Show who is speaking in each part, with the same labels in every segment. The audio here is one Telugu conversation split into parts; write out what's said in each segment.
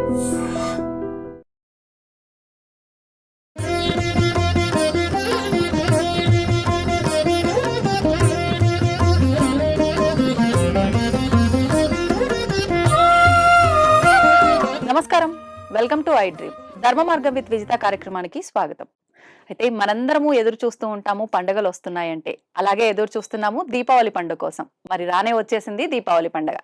Speaker 1: నమస్కారం, వెల్కమ్ టు ఐ డ్రీమ్. ధర్మ మార్గం విత్ విజిత కార్యక్రమానికి స్వాగతం. అయితే మనందరము ఎదురు చూస్తూ ఉంటాము పండుగలు వస్తున్నాయంటే. అలాగే ఎదురు చూస్తున్నాము దీపావళి పండుగ కోసం. మరి రానే వచ్చేసింది దీపావళి పండుగ.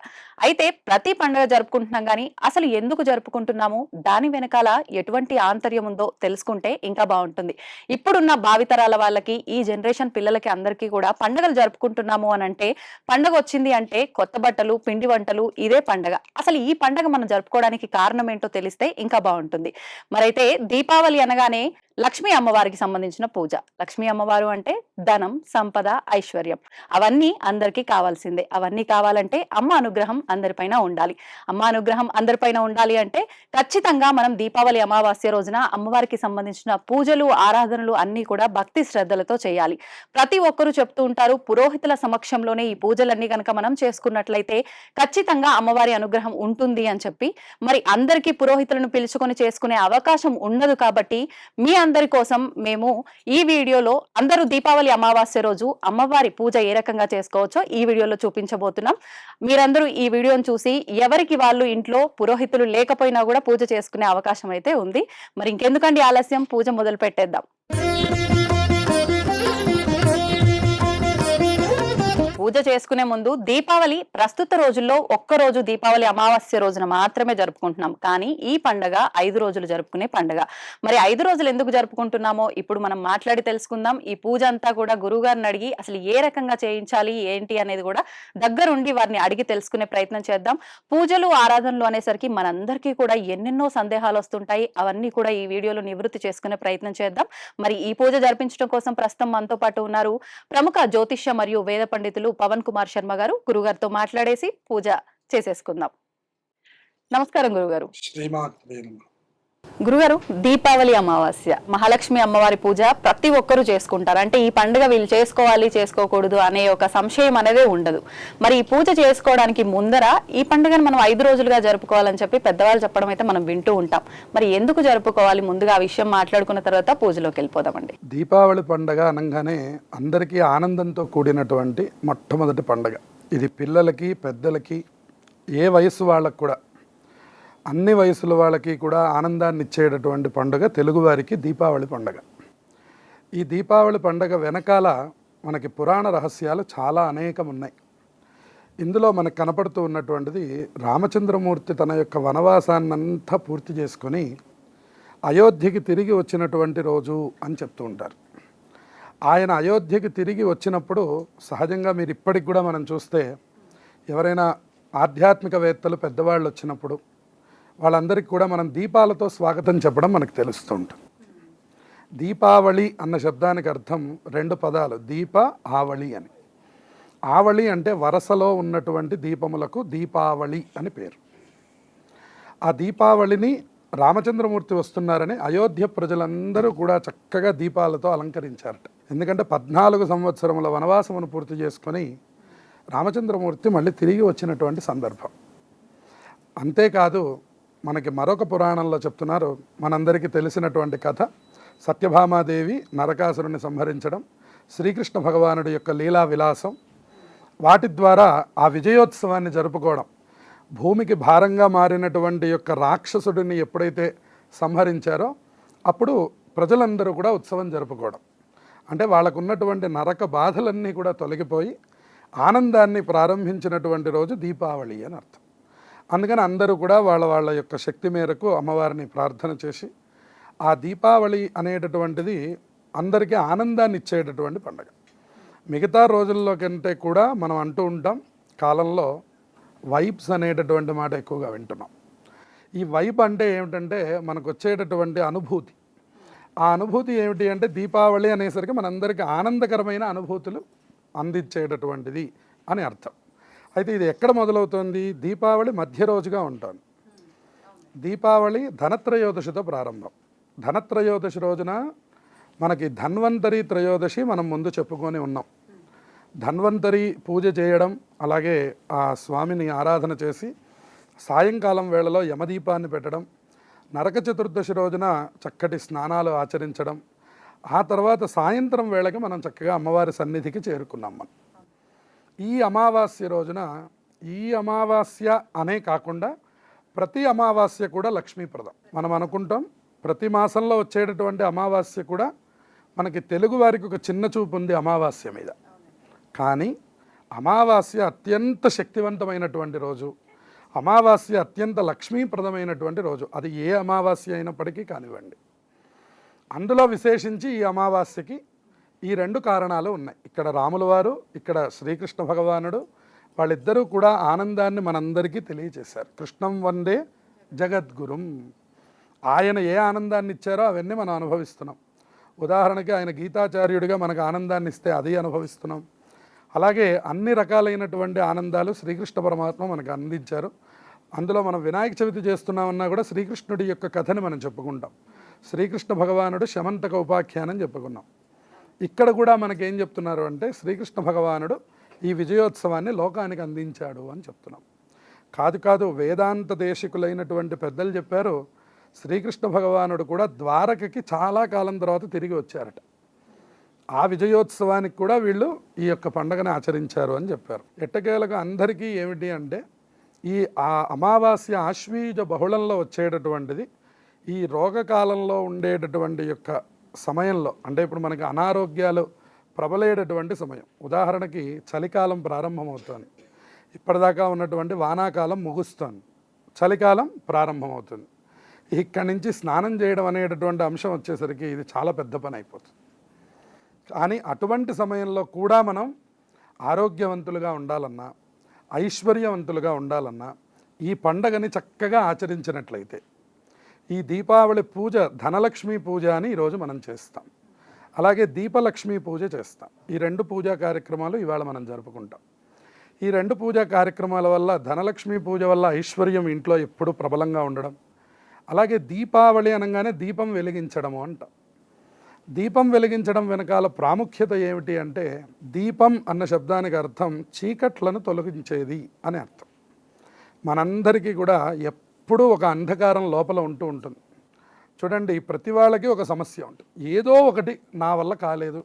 Speaker 1: అయితే ప్రతి పండుగ జరుపుకుంటున్నాం కానీ అసలు ఎందుకు జరుపుకుంటున్నాము, దాని వెనకాల ఎటువంటి ఆంతర్యం ఉందో తెలుసుకుంటే ఇంకా బాగుంటుంది. ఇప్పుడున్న భావితరాల వాళ్ళకి, ఈ జనరేషన్ పిల్లలకి అందరికీ కూడా పండుగలు జరుపుకుంటున్నాము అని అంటే, పండుగ వచ్చింది అంటే కొత్త బట్టలు, పిండి వంటలు, ఇదే పండుగ. అసలు ఈ పండుగ మనం జరుపుకోవడానికి కారణం ఏంటో తెలిస్తే ఇంకా బాగుంటుంది. మరైతే దీపావళి అనగానే లక్ష్మీ అమ్మవారికి సంబంధించిన పూజ. లక్ష్మీ అమ్మవారు అంటే ధనం, సంపద, ఐశ్వర్యం అవన్నీ అందరికీ కావాల్సిందే. అవన్నీ కావాలంటే అమ్మ అనుగ్రహం అందరిపైన ఉండాలి. అమ్మ అనుగ్రహం అందరిపైన ఉండాలి అంటే ఖచ్చితంగా మనం దీపావళి అమావాస్య రోజున అమ్మవారికి సంబంధించిన పూజలు, ఆరాధనలు అన్నీ కూడా భక్తి శ్రద్ధలతో చేయాలి. ప్రతి ఒక్కరూ చెప్తూ ఉంటారు, పురోహితుల సమక్షంలోనే ఈ పూజలన్నీ కనుక మనం చేసుకున్నట్లయితే ఖచ్చితంగా అమ్మవారి అనుగ్రహం ఉంటుంది అని చెప్పి. మరి అందరికీ పురోహితులను పిలుచుకొని చేసుకునే అవకాశం ఉండదు కాబట్టి మీ అందరి కోసం మేము ఈ వీడియోలో అందరూ దీపావళి అమావాస్య రోజు అమ్మవారి పూజ ఏ రకంగా చేసుకోవచ్చో ఈ వీడియోలో చూపించబోతున్నాం. మీరందరూ ఈ వీడియోను చూసి ఎవరికి వాళ్ళు ఇంట్లో పురోహితులు లేకపోయినా కూడా పూజ చేసుకునే అవకాశం అయితే ఉంది. మరి ఇంకెందుకండి ఆలస్యం, పూజ మొదలు పెట్టేద్దాం. పూజ చేసుకునే ముందు దీపావళి ప్రస్తుత రోజుల్లో ఒక్కరోజు దీపావళి అమావాస్య రోజున మాత్రమే జరుపుకుంటున్నాం. కానీ ఈ పండగ 5 రోజులు జరుపుకునే పండగ. మరి 5 రోజులు ఎందుకు జరుపుకుంటున్నామో ఇప్పుడు మనం మాట్లాడి తెలుసుకుందాం. ఈ పూజ అంతా కూడా గురువుగారిని అడిగి అసలు ఏ రకంగా చేయించాలి ఏంటి అనేది కూడా దగ్గరుండి వారిని అడిగి తెలుసుకునే ప్రయత్నం చేద్దాం. పూజలు, ఆరాధనలు అనేసరికి మనందరికీ కూడా ఎన్నెన్నో సందేహాలు వస్తుంటాయి. అవన్నీ కూడా ఈ వీడియోలో నివృత్తి చేసుకునే ప్రయత్నం చేద్దాం. మరి ఈ పూజ జరిపించడం కోసం ప్రస్తుతం మనతో పాటు ఉన్నారు ప్రముఖ జ్యోతిష్య మరియు వేద పండితులు పవన్ కుమార్ శర్మ గారు. గురుగారితో మాట్లాడేసి పూజ చేసేసుకుందాం. నమస్కారం గురుగారు. గురుగారు, దీపావళి అమావాస్య, మహాలక్ష్మి అమ్మవారి పూజ ప్రతి ఒక్కరూ చేసుకుంటారు. అంటే ఈ పండుగ వీళ్ళు చేసుకోవాలి, చేసుకోకూడదు అనే ఒక సంశయం అనేదే ఉండదు. మరి ఈ పూజ చేసుకోవడానికి ముందర ఈ పండుగను మనం 5 రోజులుగా జరుపుకోవాలని చెప్పి పెద్దవాళ్ళు చెప్పడం అయితే మనం వింటూ ఉంటాం. మరి ఎందుకు జరుపుకోవాలి, ముందుగా ఆ విషయం మాట్లాడుకున్న తర్వాత పూజలోకి వెళ్ళిపోదామండి.
Speaker 2: దీపావళి పండుగ అనగానే అందరికీ ఆనందంతో కూడినటువంటి మొట్టమొదటి పండుగ ఇది. పిల్లలకి, పెద్దలకి, ఏ వయసు వాళ్ళకు కూడా, అన్ని వయసుల వాళ్ళకి కూడా ఆనందాన్ని ఇచ్చేటటువంటి పండుగ తెలుగువారికి దీపావళి పండుగ. ఈ దీపావళి పండుగ వెనకాల మనకి పురాణ రహస్యాలు చాలా అనేకం ఉన్నాయి. ఇందులో మనకు కనపడుతూ ఉన్నటువంటిది, రామచంద్రమూర్తి తన యొక్క వనవాసాన్నంతా పూర్తి చేసుకొని అయోధ్యకి తిరిగి వచ్చినటువంటి రోజు అని చెప్తూ ఉంటారు. ఆయన అయోధ్యకి తిరిగి వచ్చినప్పుడు సహజంగా మీరు ఇప్పటికి కూడా మనం చూస్తే, ఎవరైనా ఆధ్యాత్మికవేత్తలు పెద్దవాళ్ళు వచ్చినప్పుడు వాళ్ళందరికీ కూడా మనం దీపాలతో స్వాగతం చెప్పడం మనకు తెలుస్తూ ఉంటుంది. దీపావళి అన్న శబ్దానికి అర్థం 2 పదాలు, దీప, ఆవళి అని. ఆవళి అంటే వరసలో ఉన్నటువంటి దీపములకు దీపావళి అని పేరు. ఆ దీపావళిని రామచంద్రమూర్తి వస్తున్నారని అయోధ్య ప్రజలందరూ కూడా చక్కగా దీపాలతో అలంకరించారట. ఎందుకంటే 14 సంవత్సరముల వనవాసమును పూర్తి చేసుకొని రామచంద్రమూర్తి మళ్ళీ తిరిగి వచ్చినటువంటి సందర్భం. అంతేకాదు, మనకి మరొక పురాణంలో చెప్తున్నారు, మనందరికీ తెలిసినటువంటి కథ, సత్యభామాదేవి నరకాసురుని సంహరించడం, శ్రీకృష్ణ భగవానుడి యొక్క లీలా విలాసం, వాటి ద్వారా ఆ విజయోత్సవాన్ని జరుపుకోవడం. భూమికి భారంగా మారినటువంటి యొక్క రాక్షసుడిని ఎప్పుడైతే సంహరించారో అప్పుడు ప్రజలందరూ కూడా ఉత్సవం జరుపుకోవడం. అంటే వాళ్ళకు ఉన్నటువంటి నరక బాధలన్నీ కూడా తొలగిపోయి ఆనందాన్ని ప్రారంభించినటువంటి రోజు దీపావళి అని అర్థం. అందుకని అందరూ కూడా వాళ్ళ యొక్క శక్తి మేరకు అమ్మవారిని ప్రార్థన చేసి, ఆ దీపావళి అనేటటువంటిది అందరికీ ఆనందాన్ని ఇచ్చేటటువంటి పండుగ. మిగతా రోజుల్లో కంటే కూడా మనం అంటూ ఉంటాం, కాలంలో వైబ్స్ అనేటటువంటి మాట ఎక్కువగా వింటున్నాం. ఈ వైబ్ అంటే ఏమిటంటే మనకు వచ్చేటటువంటి అనుభూతి. ఆ అనుభూతి ఏమిటి అంటే, దీపావళి అనేసరికి మనందరికీ ఆనందకరమైన అనుభూతులు అందించేటటువంటిది అని అర్థం. అయితే ఇది ఎక్కడ మొదలవుతుంది? దీపావళి మధ్య రోజుగా ఉంటుంది. దీపావళి ధనత్రయోదశితో ప్రారంభం. ధనత్రయోదశి రోజున మనకి ధన్వంతరి త్రయోదశి మనం ముందు చెప్పుకొని ఉన్నాం. ధన్వంతరి పూజ చేయడం, అలాగే ఆ స్వామిని ఆరాధన చేసి సాయంకాలం వేళలో యమదీపాన్ని పెట్టడం, నరక చతుర్దశి రోజున చక్కటి స్నానాలు ఆచరించడం, ఆ తర్వాత సాయంత్రం వేళకి మనం చక్కగా అమ్మవారి సన్నిధికి చేరుకున్నాం. మనం ఈ అమావాస్య రోజున, ఈ అమావాస్య అనే కాకుండా ప్రతి అమావాస్య కూడా లక్ష్మీప్రదం. మనం అనుకుంటాం ప్రతి మాసంలో వచ్చేటటువంటి అమావాస్య కూడా మనకి తెలుగు వారికి ఒక చిన్న చూపు ఉంది అమావాస్య మీద. కానీ అమావాస్య అత్యంత శక్తివంతమైనటువంటి రోజు, అమావాస్య అత్యంత లక్ష్మీప్రదమైనటువంటి రోజు. అది ఏ అమావాస్య అయినప్పటికీ కానివ్వండి. అందులో విశేషించి ఈ అమావాస్యకి ఈ రెండు కారణాలు ఉన్నాయి. ఇక్కడ రాముల వారు, ఇక్కడ శ్రీకృష్ణ భగవానుడు, వాళ్ళిద్దరూ కూడా ఆనందాన్ని మనందరికీ తెలియచేశారు. కృష్ణం వందే జగద్గురుం. ఆయన ఏ ఆనందాన్ని ఇచ్చారో అవన్నీ మనం అనుభవిస్తున్నాం. ఉదాహరణకి ఆయన గీతాచార్యుడిగా మనకు ఆనందాన్ని ఇస్తే అది అనుభవిస్తున్నాం. అలాగే అన్ని రకాలైనటువంటి ఆనందాలు శ్రీకృష్ణ పరమాత్మ మనకు అందించారు. అందులో మనం వినాయక చవితి చేస్తున్నామన్నా కూడా శ్రీకృష్ణుడి యొక్క కథని మనం చెప్పుకుంటాం. శ్రీకృష్ణ భగవానుడు శమంతక ఉపాఖ్యానం చెప్పుకున్నాం. ఇక్కడ కూడా మనకేం చెప్తున్నారు అంటే శ్రీకృష్ణ భగవానుడు ఈ విజయోత్సవాన్ని లోకానికి అందించాడు అని చెప్తున్నాం. కాదు వేదాంత దేశికులైనటువంటి పెద్దలు చెప్పారు, శ్రీకృష్ణ భగవానుడు కూడా ద్వారకకి చాలా కాలం తర్వాత తిరిగి వచ్చారట. ఆ విజయోత్సవానికి కూడా వీళ్ళు ఈ యొక్క పండుగను ఆచరించారు అని చెప్పారు. ఎట్టకేలకు అందరికీ ఏమిటి అంటే ఈ అమావాస్య ఆశ్వీజ బహుళంలో వచ్చేటటువంటిది ఈ రోగకాలంలో ఉండేటటువంటి యొక్క సమయంలో, అంటే ఇప్పుడు మనకి అనారోగ్యాలు ప్రబలేటటువంటి సమయం. ఉదాహరణకి చలికాలం ప్రారంభమవుతుంది, ఇప్పటిదాకా ఉన్నటువంటి వానాకాలం ముగుస్తుంది, చలికాలం ప్రారంభమవుతుంది. ఇక్కడి నుంచి స్నానం చేయడం అనేటటువంటి అంశం వచ్చేసరికి ఇది చాలా పెద్ద పని అయిపోతుంది. కానీ అటువంటి సమయంలో కూడా మనం ఆరోగ్యవంతులుగా ఉండాలన్నా, ఐశ్వర్యవంతులుగా ఉండాలన్నా ఈ పండగని చక్కగా ఆచరించినట్లయితే, ఈ దీపావళి పూజ ధనలక్ష్మి పూజ అని ఈరోజు మనం చేస్తాం. అలాగే దీపలక్ష్మి పూజ చేస్తాం. ఈ రెండు పూజా కార్యక్రమాలు ఇవాళ మనం జరుపుకుంటాం. ఈ రెండు పూజా కార్యక్రమాల వల్ల ధనలక్ష్మి పూజ వల్ల ఐశ్వర్యం ఇంట్లో ఎప్పుడూ ప్రబలంగా ఉండడం, అలాగే దీపావళి అనగానే దీపం వెలిగించడము అంటాం. దీపం వెలిగించడం వెనకాల ప్రాముఖ్యత ఏమిటి అంటే, దీపం అన్న శబ్దానికి అర్థం చీకట్లను తొలగించేది అని అర్థం. మనందరికీ కూడా ఎప్పుడూ ఒక అంధకారం లోపల ఉంటూ ఉంటుంది. చూడండి, ప్రతి వాళ్ళకి ఒక సమస్య ఉంటుంది. ఏదో ఒకటి నా వల్ల కాలేదు,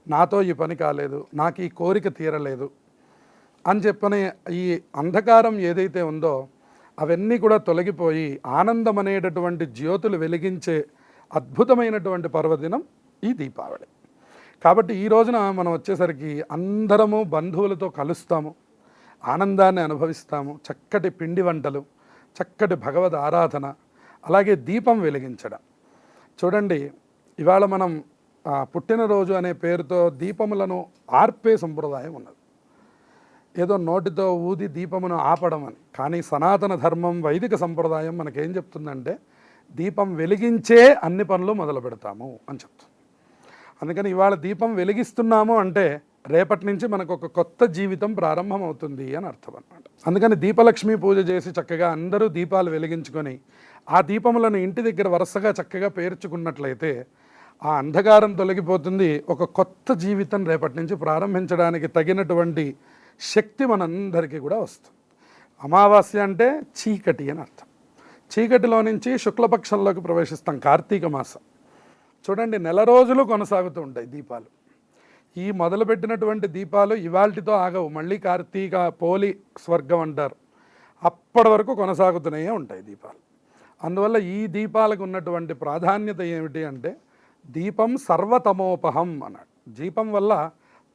Speaker 2: నాతో ఈ పని కాలేదు, నాకు ఈ కోరిక తీరలేదు అని చెప్పనే ఈ అంధకారం ఏదైతే ఉందో అవన్నీ కూడా తొలగిపోయి ఆనందం అనేటటువంటి జ్యోతులు వెలిగించే అద్భుతమైనటువంటి పర్వదినం ఈ దీపావళి. కాబట్టి ఈ రోజున మనం వచ్చేసరికి అందరము బంధువులతో కలుస్తాము, ఆనందాన్ని అనుభవిస్తాము. చక్కటి పిండి వంటలు, చక్కటి భగవద్ ఆరాధన, అలాగే దీపం వెలిగించడం. చూడండి, ఇవాళ మనం పుట్టినరోజు అనే పేరుతో దీపములను ఆర్పే సంప్రదాయం ఉన్నది. ఏదో నోటితో ఊది దీపమును ఆపడం అని. కానీ సనాతన ధర్మం, వైదిక సంప్రదాయం మనకేం చెప్తుందంటే దీపం వెలిగించే అన్ని పనులు మొదలు పెడతాము అని చెప్తుంది. అందుకని ఇవాళ దీపం వెలిగిస్తున్నాము అంటే రేపటి నుంచి మనకు ఒక కొత్త జీవితం ప్రారంభమవుతుంది అని అర్థం అన్నమాట. అందుకని దీపలక్ష్మి పూజ చేసి చక్కగా అందరూ దీపాలు వెలిగించుకొని ఆ దీపములను ఇంటి దగ్గర వరుసగా చక్కగా పేర్చుకున్నట్లయితే ఆ అంధకారం తొలగిపోతుంది. ఒక కొత్త జీవితం రేపటి నుంచి ప్రారంభించడానికి తగినటువంటి శక్తి మనందరికీ కూడా వస్తుంది. అమావాస్య అంటే చీకటి అని అర్థం. చీకటిలో నుంచి శుక్లపక్షంలోకి ప్రవేశిస్తాం. కార్తీక మాసం చూడండి, నెల రోజులు కొనసాగుతూ ఉంటాయి దీపాలు. ఈ మొదలుపెట్టినటువంటి దీపాలు ఇవాల్టితో ఆగవు. మళ్ళీ కార్తీక పోలి స్వర్గం అంటారు, అప్పటి వరకు కొనసాగుతూనే ఉంటాయి దీపాలు. అందువల్ల ఈ దీపాలకు ఉన్నటువంటి ప్రాధాన్యత ఏమిటి అంటే, దీపం సర్వతమోపహం అన్నాడు. దీపం వల్ల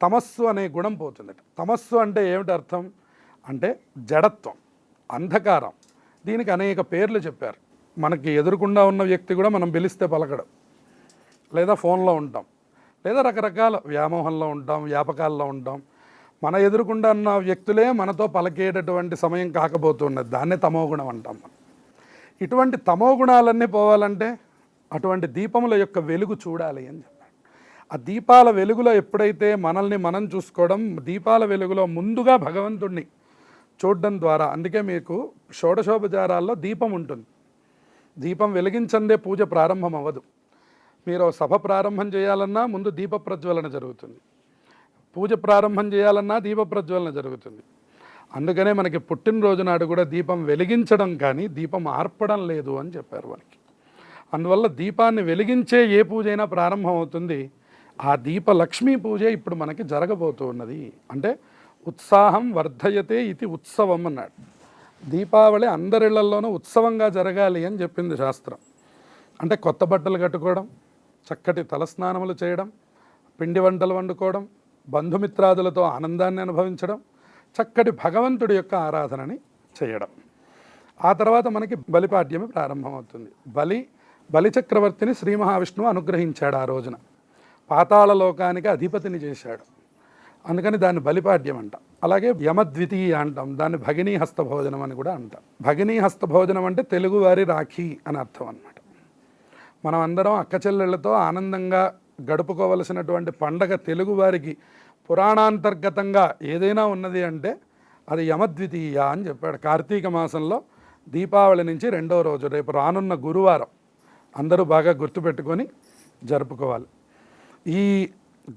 Speaker 2: తమస్సు అనే గుణం పోతుందట. తమస్సు అంటే ఏమిటి అర్థం అంటే జడత్వం, అంధకారం. దీనికి అనేక పేర్లు చెప్పారు. మనకి ఎదురుకుండా ఉన్న వ్యక్తి కూడా మనం పిలిస్తే పలకడం, లేదా ఫోన్లో ఉంటాం, లేదా రకరకాల వ్యామోహంలో ఉంటాం, వ్యాపకాల్లో ఉంటాం. మన ఎదురుకుండా ఉన్న వ్యక్తులే మనతో పలికేటటువంటి సమయం కాకపోతున్నది. దాన్నే తమోగుణం అంటాం మనం. ఇటువంటి తమోగుణాలన్నీ పోవాలంటే అటువంటి దీపముల యొక్క వెలుగు చూడాలి అని చెప్పారు. ఆ దీపాల వెలుగులో ఎప్పుడైతే మనల్ని మనం చూసుకోవడం, దీపాల వెలుగులో ముందుగా భగవంతుణ్ణి చూడడం ద్వారా, అందుకే మీకు షోడశోపచారాల్లో దీపం ఉంటుంది. దీపం వెలిగించందే పూజ ప్రారంభం అవ్వదు. మీరు సభ ప్రారంభం చేయాలన్నా ముందు దీప ప్రజ్వలన జరుగుతుంది, పూజ ప్రారంభం చేయాలన్నా దీప ప్రజ్వలన జరుగుతుంది. అందుకనే మనకి పుట్టినరోజు నాడు కూడా దీపం వెలిగించడం కానీ దీపం ఆర్పడం లేదు అని చెప్పారు మనకి. అందువల్ల దీపాన్ని వెలిగించే ఏ పూజ అయినా ప్రారంభం అవుతుంది. ఆ దీప లక్ష్మీ పూజ ఇప్పుడు మనకి జరగబోతూ ఉన్నది. అంటే ఉత్సాహం వర్ధయతే ఇది ఉత్సవం అన్నాడు. దీపావళి అందరిళ్లలోనూ ఉత్సవంగా జరగాలి అని చెప్పింది శాస్త్రం. అంటే కొత్త బట్టలు కట్టుకోవడం, చక్కటి తలస్నానములు చేయడం, పిండి వంటలు వండుకోవడం, బంధుమిత్రాదులతో ఆనందాన్ని అనుభవించడం, చక్కటి భగవంతుడి యొక్క ఆరాధనని చేయడం. ఆ తర్వాత మనకి బలిపాడ్యమి ప్రారంభమవుతుంది. బలి చక్రవర్తిని శ్రీ మహావిష్ణువు అనుగ్రహించాడు. ఆ రోజున పాతాళ లోకానికి అధిపతిని చేశాడు. అందుకని దాన్ని బలిపాడ్యం అంటాం. అలాగే యమద్వితీయ అంటాం, దాన్ని భగినీ హస్తభోజనం అని కూడా అంటాం. భగినీ హస్తభోజనం అంటే తెలుగువారి రాఖీ అని అర్థం అన్నమాట. మనం అందరం అక్క చెల్లెళ్లతో ఆనందంగా గడుపుకోవలసినటువంటి పండగ తెలుగువారికి పురాణాంతర్గతంగా ఏదైనా ఉన్నది అంటే అది యమద్వితీయ అని చెప్పాడు. కార్తీక మాసంలో దీపావళి నుంచి 2వ రోజు, రేపు రానున్న గురువారం అందరూ బాగా గుర్తుపెట్టుకొని జరుపుకోవాలి. ఈ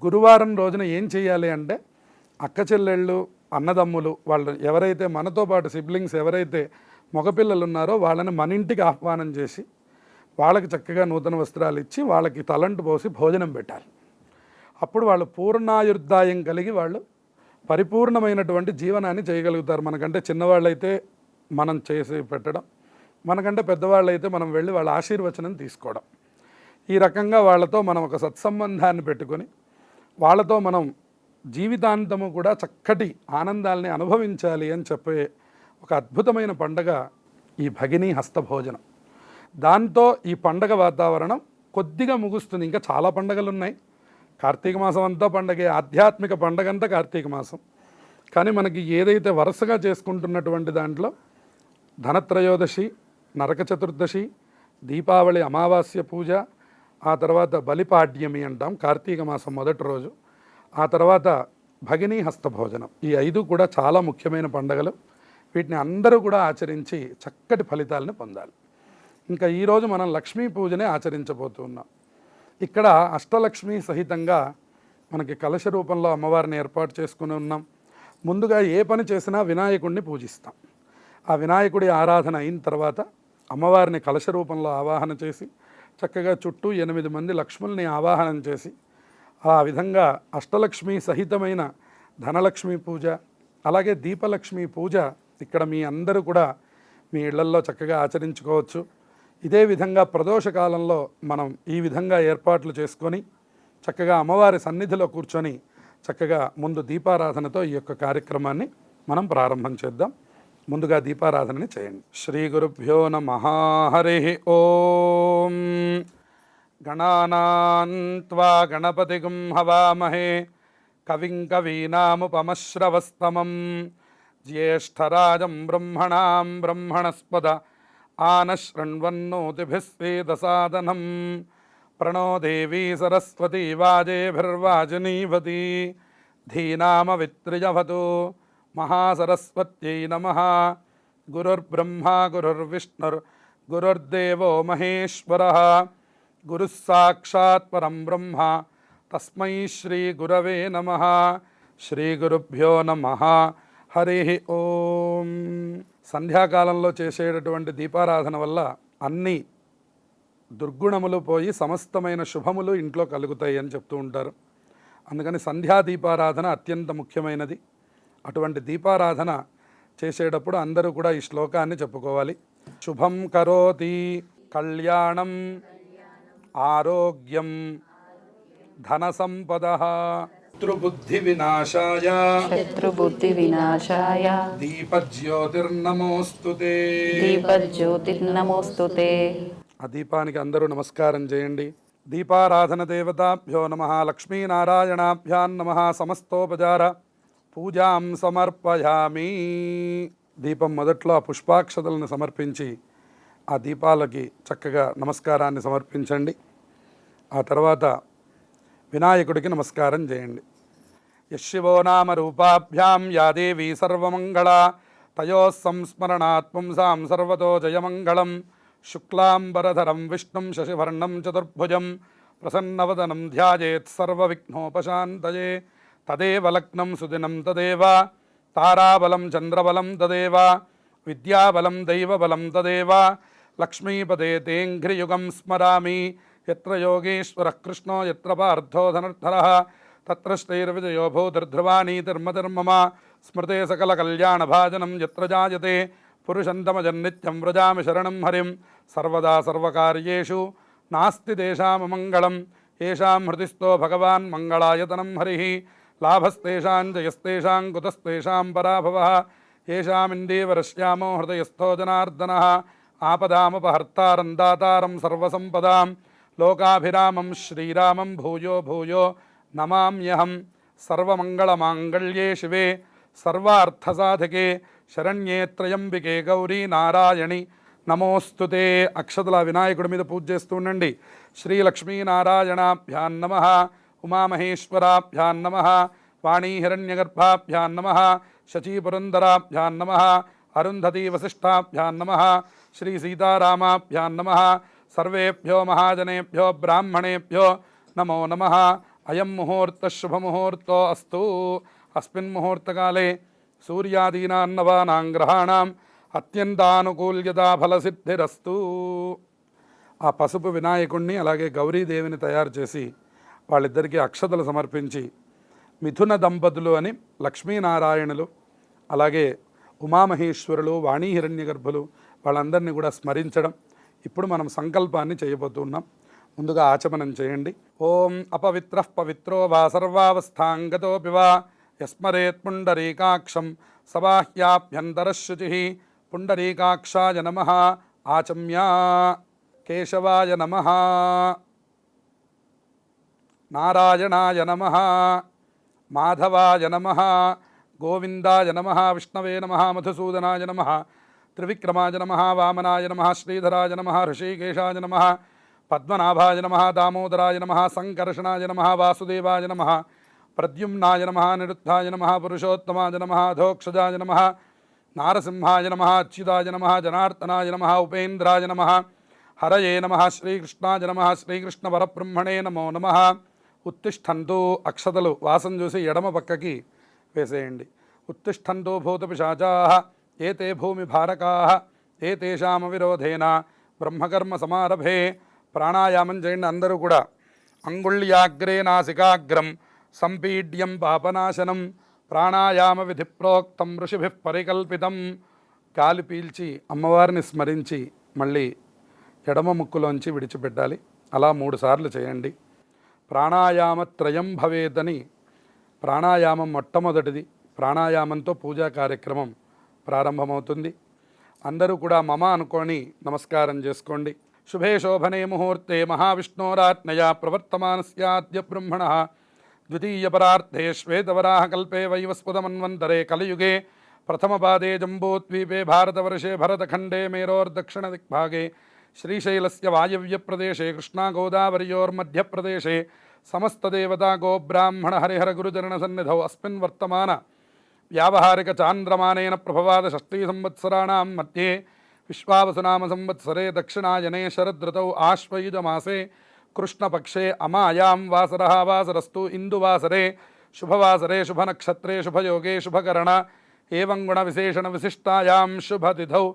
Speaker 2: గురువారం రోజున ఏం చేయాలి అంటే అక్క చెల్లెళ్ళు, అన్నదమ్ములు, వాళ్ళు ఎవరైతే మనతో పాటు సిబ్లింగ్స్ ఎవరైతే మగపిల్లలు ఉన్నారో వాళ్ళని మన ఇంటికి ఆహ్వానం చేసి వాళ్ళకి చక్కగా నూతన వస్త్రాలు ఇచ్చి వాళ్ళకి తలంటు పోసి భోజనం పెట్టాలి. అప్పుడు వాళ్ళు పూర్ణాయుర్దాయం కలిగి వాళ్ళు పరిపూర్ణమైనటువంటి జీవనాన్ని చేయగలుగుతారు. మనకంటే చిన్నవాళ్ళైతే మనం చేసి పెట్టడం, మనకంటే పెద్దవాళ్ళైతే మనం వెళ్ళి వాళ్ళ ఆశీర్వచనం తీసుకోవడం. ఈ రకంగా వాళ్ళతో మనం ఒక సత్సంబంధాన్ని పెట్టుకొని వాళ్ళతో మనం జీవితాంతము కూడా చక్కటి ఆనందాల్ని అనుభవించాలి అని చెప్పే ఒక అద్భుతమైన పండగ ఈ భగినీ హస్తభోజనం. దాంతో ఈ పండగ వాతావరణం కొద్దిగా ముగుస్తుంది. ఇంకా చాలా పండగలు ఉన్నాయి. కార్తీక మాసం అంతా పండగే, ఆధ్యాత్మిక పండగ అంతా కార్తీక మాసం. కానీ మనకి ఏదైతే వరుసగా చేసుకుంటున్నటువంటి దాంట్లో ధనత్రయోదశి, నరక చతుర్దశి, దీపావళి అమావాస్య పూజ, ఆ తర్వాత బలిపాడ్యమి అంటాం కార్తీక మాసం మొదటి రోజు, ఆ తర్వాత భగినీ హస్తభోజనం. ఈ 5 కూడా చాలా ముఖ్యమైన పండగలు. వీటిని అందరూ కూడా ఆచరించి చక్కటి ఫలితాలను పొందాలి. ఇంకా ఈరోజు మనం లక్ష్మీ పూజనే ఆచరించబోతున్నాం. ఇక్కడ అష్టలక్ష్మి సహితంగా మనకి కలశ రూపంలో అమ్మవారిని ఏర్పాటు చేసుకుని ఉన్నాం. ముందుగా ఏ పని చేసినా వినాయకుడిని పూజిస్తాం. ఆ వినాయకుడి ఆరాధన అయిన తర్వాత అమ్మవారిని కలశ రూపంలో ఆవాహన చేసి చక్కగా చుట్టూ 8 మంది లక్ష్ముల్ని ఆవాహనం చేసి ఆ విధంగా అష్టలక్ష్మి సహితమైన ధనలక్ష్మి పూజ, అలాగే దీపలక్ష్మి పూజ ఇక్కడ మీ అందరూ కూడా మీ ఇళ్లల్లో చక్కగా ఆచరించుకోవచ్చు. ఇదే విధంగా ప్రదోషకాలంలో మనం ఈ విధంగా ఏర్పాట్లు చేసుకొని చక్కగా అమ్మవారి సన్నిధిలో కూర్చొని చక్కగా ముందు దీపారాధనతో ఈ యొక్క కార్యక్రమాన్ని మనం ప్రారంభం చేద్దాం. ముందుగా దీపారాధనని చేయండి. శ్రీ గురుభ్యో నమః. హరి ఓం. గణానాం త్వా గణపతిగుం హవామహే కవిం కవీనాముపమశ్రవస్తమం జ్యేష్ఠరాజం బ్రహ్మణాం బ్రహ్మణస్పద ఆనశృణ్వన్నోతిభిస్వేదసాదనం ప్రణో దేవీ సరస్వతీ వాజేభిర్వాజనీవతి ధీనామవిత్రియవతు మహాసరస్వత్యై నమః. గురుర్బ్రహ్మా గురుర్విష్ణుర్ గురుర్దేవో మహేశ్వరః గురుః సాక్షాత్ పరం బ్రహ్మ తస్మై శ్రీ గురవే నమః. శ్రీ గురుభ్యో నమః. హరి ఓం. సంధ్యాకాలంలో చేసేటటువంటి దీపారాధన వల్ల అన్ని దుర్గుణములు పోయి సమస్తమైన శుభములు ఇంట్లో కలుగుతాయి అని చెప్తూ ఉంటారు. అందుకని సంధ్యా దీపారాధన అత్యంత ముఖ్యమైనది. అటువంటి దీపారాధన చేసేటప్పుడు అందరూ కూడా ఈ శ్లోకాన్ని చెప్పుకోవాలి. శుభం కరోతి కళ్యాణం ఆరోగ్యం ధన సంపద శత్రుబుద్ధి వినాశాయ దీపజ్యోతిర్నమోస్తుతే. ఆ దీపానికి అందరూ నమస్కారం చేయండి. దీపారాధన దేవతాభ్యో నమః. లక్ష్మీనారాయణాభ్యాం నమః. సమస్తోపచార పూజాం సమర్పయామి. దీపం మొదట్లో ఆ పుష్పాక్షతలను సమర్పించి ఆ దీపాలకి చక్కగా నమస్కారాన్ని సమర్పించండి. ఆ తర్వాత వినాయకుడికి నమస్కారం చేయండి. యశివో నామ రూపాభ్యాం యా దేవీ సర్వమంగళ తయో సంస్మరణాత్ పుంసాం సర్వతో జయమంగళం. శుక్లాంబరధరం విష్ణుం శశివర్ణం చతుర్భుజం ప్రసన్నవదనం ధ్యాయేత్ సర్వవిఘ్నోపశాంతయే. తదేవ లగ్నం సుదినం తదేవ తారాబలం చంద్రబలం తదేవ విద్యాబలం దైవబలం తదేవ లక్ష్మీపదే తేంఘ్రియుగం స్మరామి యత్ర యోగేశ్వరః కృష్ణో యత్ర పార్థో ధనుర్ధరః తత్ర శ్రీర్విజయో భూతిర్ధ్రువాణీతిర్మతిర్మమ స్మృతే సకల కళ్యాణభాజనం యత్ర జాయతే పురుషంతమజన్నిత్యం వ్రజామి శరణం హరిం సర్వదా సర్వకార్యేషు నాస్తి తేషామమంగళం ఏషాం హృదిస్థో భగవాన్ మంగళాయతనం హరిః లాభస్తేషాం జయస్తేషాం కుతస్తేషాం పరాభవః ఏషామిందేవరశ్యామో హృదయస్థో జనార్దనః ఆపదామపహర్తారం దాతారం సర్వసంపదాం లోకాభిరామం శ్రీరామం భూయో భూయో నమామ్యహం సర్వమంగళమాంగళ్యే శివే సర్వార్థసాధకే శరణ్యే త్రయంబికే గౌరీ నారాయణి నమోస్తుతే. అక్షతల వినాయకుడి మీద పూజ చేస్తూ ఉండండి. శ్రీ లక్ష్మీనారాయణాభ్యాం నమః, ఉమామహేశ్వరాభ్యాం నమః, వాణీహిరణ్యగర్భాభ్యాం నమః, శచీపురందరాభ్యాం నమః, అరుంధతీ వసిష్ఠాభ్యాం నమః, శ్రీ సీతారామాభ్యాం నమః. సర్వేభ్యో మహాజనేభ్యో బ్రాహ్మణేభ్యో నమో నమః. అయం ముహూర్త శుభముహూర్తో అస్తు. అస్మిన్ ముహూర్తకాలే సూర్యాదీనాన్నవానాం గ్రహాణం అత్యంతానుకూల్యతా ఫలసిద్ధిరస్తు. ఆ పసుపు వినాయకుడిని అలాగే గౌరీదేవిని తయారు చేసి వాళ్ళిద్దరికీ అక్షతలు సమర్పించి మిథున దంపతులు అని లక్ష్మీనారాయణులు అలాగే ఉమామహేశ్వరులు వాణీహిరణ్యగర్భులు వాళ్ళందరినీ కూడా స్మరించడం. ఇప్పుడు మనం సంకల్పాన్ని చేయబోతున్నాం. ముందుగా ఆచమనం చేయండి. ఓం అపవిత్రః పవిత్రో వా సర్వావస్థాంగతోపి వా యస్మరేత్ పుండరీకాక్షం సబాహ్యాభ్యంతరశుచిః పుండరీకాక్షాయ నమః. ఆచమ్య కేశవాయ నమః, నారాయణాయ నమః, మాధవాయ నమః, గోవిందాయ నమః, విష్ణవే నమః, మధుసూదనాయ నమః, త్రివిక్రమాయ నమః, వామనాయ నమః, శ్రీధరాయ నమః, ఋషికేశాయ నమః, పద్మనాభాయ నమః, దామోదరాయ నమః, సంకర్షణాయ నమః, వాసుదేవాయ నమః, ప్రద్యుమ్నాయ నమః, నిరుద్ధాయ నమః, పురుషోత్తమాయ నమః, అధోక్షజాయ నమః, నారసింహాయ నమః, అచ్యుతాయ నమః, జనార్దనాయ నమః, ఉపేంద్రాయ నమః, హరయే నమః, శ్రీకృష్ణాయ నమః, శ్రీకృష్ణ పరబ్రహ్మణే నమో నమః. ఉత్తిష్టంతు. అక్షతలు వాసం చూసి ఎడమ పక్కకి వేసేయండి. ఉత్తిష్టంతు భూతపిశాచాః ఏతే భూమి భారకాః ఏతేషాం విరోధేన బ్రహ్మకర్మ సమారభే. ప్రాణాయామం చేయండి అందరూ కూడా. అంగుళ్యాగ్రే నాసికాగ్రం సంపీడ్యం పాపనాశనం ప్రాణాయామ విధి ప్రోక్తం ఋషిభిః పరికల్పితం. గాలి పీల్చి అమ్మవారిని స్మరించి మళ్ళీ ఎడమ ముక్కులోంచి విడిచిపెట్టాలి. అలా 3 సార్లు చేయండి. ప్రాణాయామత్రయం భవేదని ప్రాణాయామం మొట్టమొదటిది. ప్రాణాయామంతో పూజా కార్యక్రమం ప్రారంభమవుతుంది. అందరూ కూడా మమ అనుకొని నమస్కారం చేసుకోండి. శుభే శోభనే ముహూర్తే మహావిష్ణోరాజ్ఞయా ప్రవర్తమానస్యాద్య బ్రహ్మణః ద్వితీయపరార్థే శ్వేతవరాహకల్పే వైవస్వతమన్వంతరే కలియుగే ప్రథమపాదే జంబూద్వీపే భారతవర్షే భరతఖండే మేరోర్దక్షిణదిగ్భాగే శ్రీశైలస్య వాయవ్యప్రదేశే కృష్ణాగోదావర్యోర్మధ్యప్రదేశే సమస్తదేవతా గోబ్రాహ్మణ హరిహర గురుచరణసన్నిధౌ అస్మిన్ వర్తమాన వ్యావహారిక చాంద్రమానేన ప్రభవాద షష్ఠీ సంవత్సరాణం మధ్యే విశ్వావసునామ సంవత్సరే దక్షిణాయనే శరదృతౌ ఆశ్వయుజమాసే కృష్ణపక్షే అమాయాం వాసరః వాసరస్తు ఇందువాసరే శుభవాసరే శుభనక్షత్రే శుభయోగే శుభకరణ ఏవం గుణ విశేషణ విశిష్టాయాం శుభతిథౌ